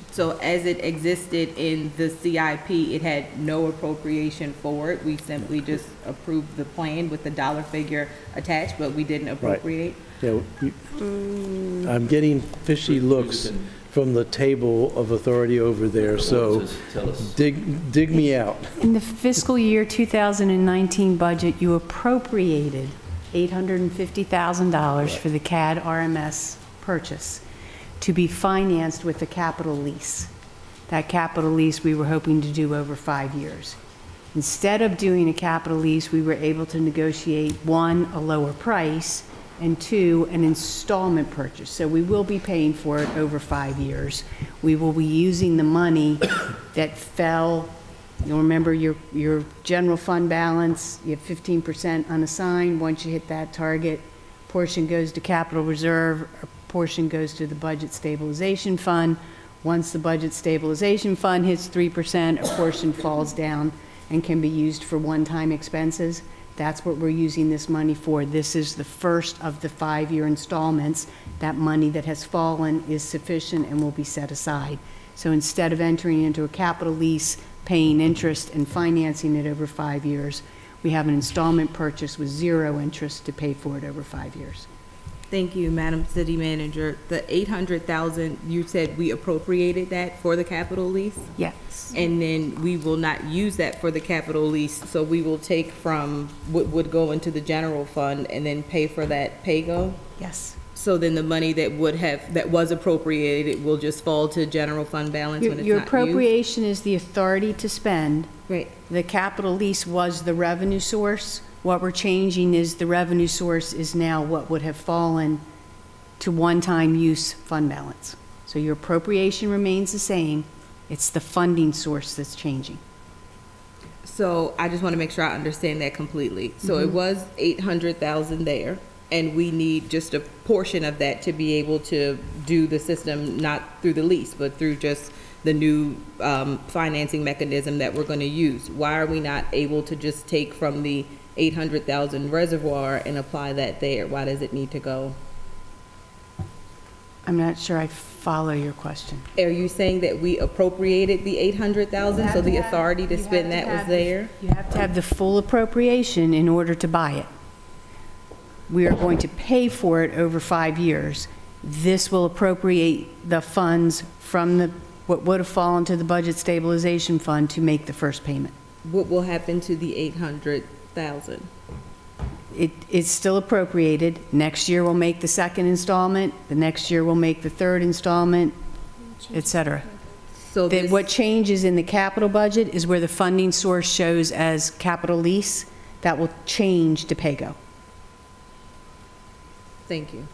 So as it existed in the CIP, it had no appropriation for it. We simply just approved the plan with the dollar figure attached, but we didn't appropriate? Right. Yeah, I'm getting fishy looks from the table of authority over there, so dig me out. In the fiscal year 2019 budget, you appropriated $850,000 for the CAD RMS purchase to be financed with a capital lease. That capital lease we were hoping to do over 5 years. Instead of doing a capital lease, we were able to negotiate, 1, a lower price, and 2, an installment purchase. So we will be paying for it over 5 years. We will be using the money that fell. You'll remember your general fund balance, you have 15% unassigned. Once you hit that target, portion goes to capital reserve, a portion goes to the budget stabilization fund. Once the budget stabilization fund hits 3%, a portion falls down and can be used for one-time expenses. That's what we're using this money for. This is the first of the 5-year installments. That money that has fallen is sufficient and will be set aside. So instead of entering into a capital lease, paying interest and financing it over 5 years, we have an installment purchase with 0 interest to pay for it over 5 years. Thank you, Madam City Manager. The $800,000, you said we appropriated that for the capital lease? Yes. And then we will not use that for the capital lease, so we will take from what would go into the general fund and then pay for that pay-go? Yes. So then the money that was appropriated will just fall to general fund balance when it's not used? Your appropriation is the authority to spend. Right. The capital lease was the revenue source. What we're changing is the revenue source is now what would have fallen to one-time use fund balance. So your appropriation remains the same. It's the funding source that's changing. So I just want to make sure I understand that completely. So it was $800,000 there, and we need just a portion of that to be able to do the system, not through the lease, but through just the new financing mechanism that we're going to use. Why are we not able to just take from the 800,000 reservoir and apply that there? Why does it need to go? I'm not sure I follow your question. Are you saying that we appropriated the 800,000, so the authority to spend that was there? You have to have the full appropriation in order to buy it. We are going to pay for it over 5 years. This will appropriate the funds from what would have fallen to the Budget Stabilization Fund to make the first payment. What will happen to the 800,000? It's still appropriated. Next year we'll make the second installment, the next year we'll make the third installment, et cetera. So what changes in the capital budget is where the funding source shows as capital lease, that will change to PAYGO. Thank you.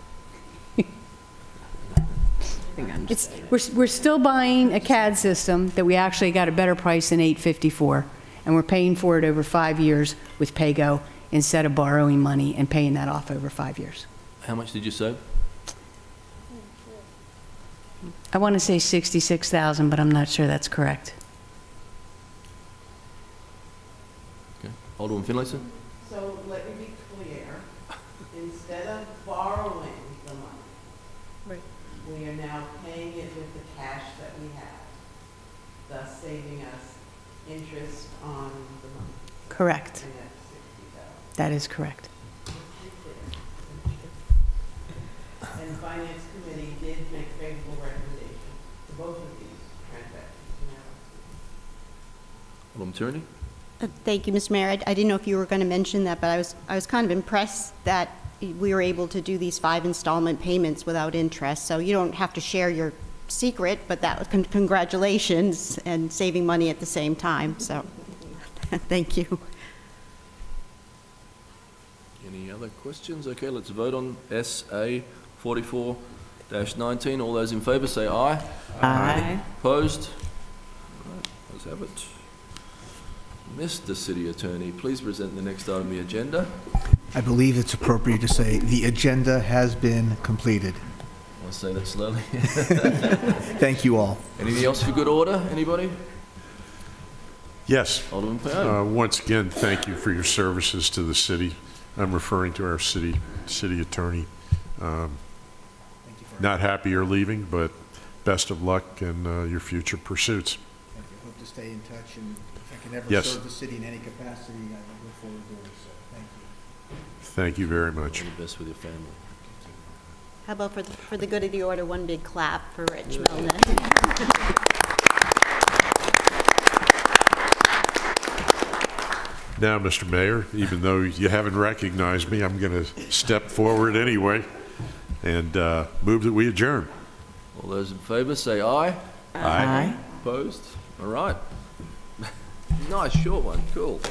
We're still buying a CAD system that we actually got a better price than $854, and we're paying for it over 5 years with PAYGO instead of borrowing money and paying that off over 5 years. How much did you save? I want to say 66,000, but I'm not sure that's correct. Okay. Alderman Finlayson? So let me be clear. Instead of borrowing the money, we are now paying it with the cash that we have, thus saving us interest on the money. Correct. And that's $60,000. That is correct. And the Finance Committee did make favorable recommendations to both of these transactions. Alderman Tierney? Thank you, Mr. Mayor. I didn't know if you were going to mention that, but I was kind of impressed that we were able to do these 5 installment payments without interest. So you don't have to share your secret, but that was congratulations and saving money at the same time. So thank you. Any other questions? Okay, let's vote on SA 44-19. All those in favour say aye. Aye. Opposed? All right, let's have it. Mr. City Attorney, please present the next item on the agenda. I believe it's appropriate to say the agenda has been completed. I'll say that slowly. Thank you all. Anything else for good order? Anybody? Yes. Alderman Payne. Once again, thank you for your services to the city. I'm referring to our city attorney. Not happy you're leaving, but best of luck in your future pursuits. Thank you. Hope to stay in touch, and if I can ever serve the city in any capacity, I look forward to doing so. Thank you. Thank you very much. All the best with your family. How about for the good of the order, one big clap for Rich Milner. Now, Mr. Mayor, even though you haven't recognized me, I'm going to step forward anyway and move that we adjourn. All those in favour say aye. Aye. Opposed? All right. Nice short one. Cool.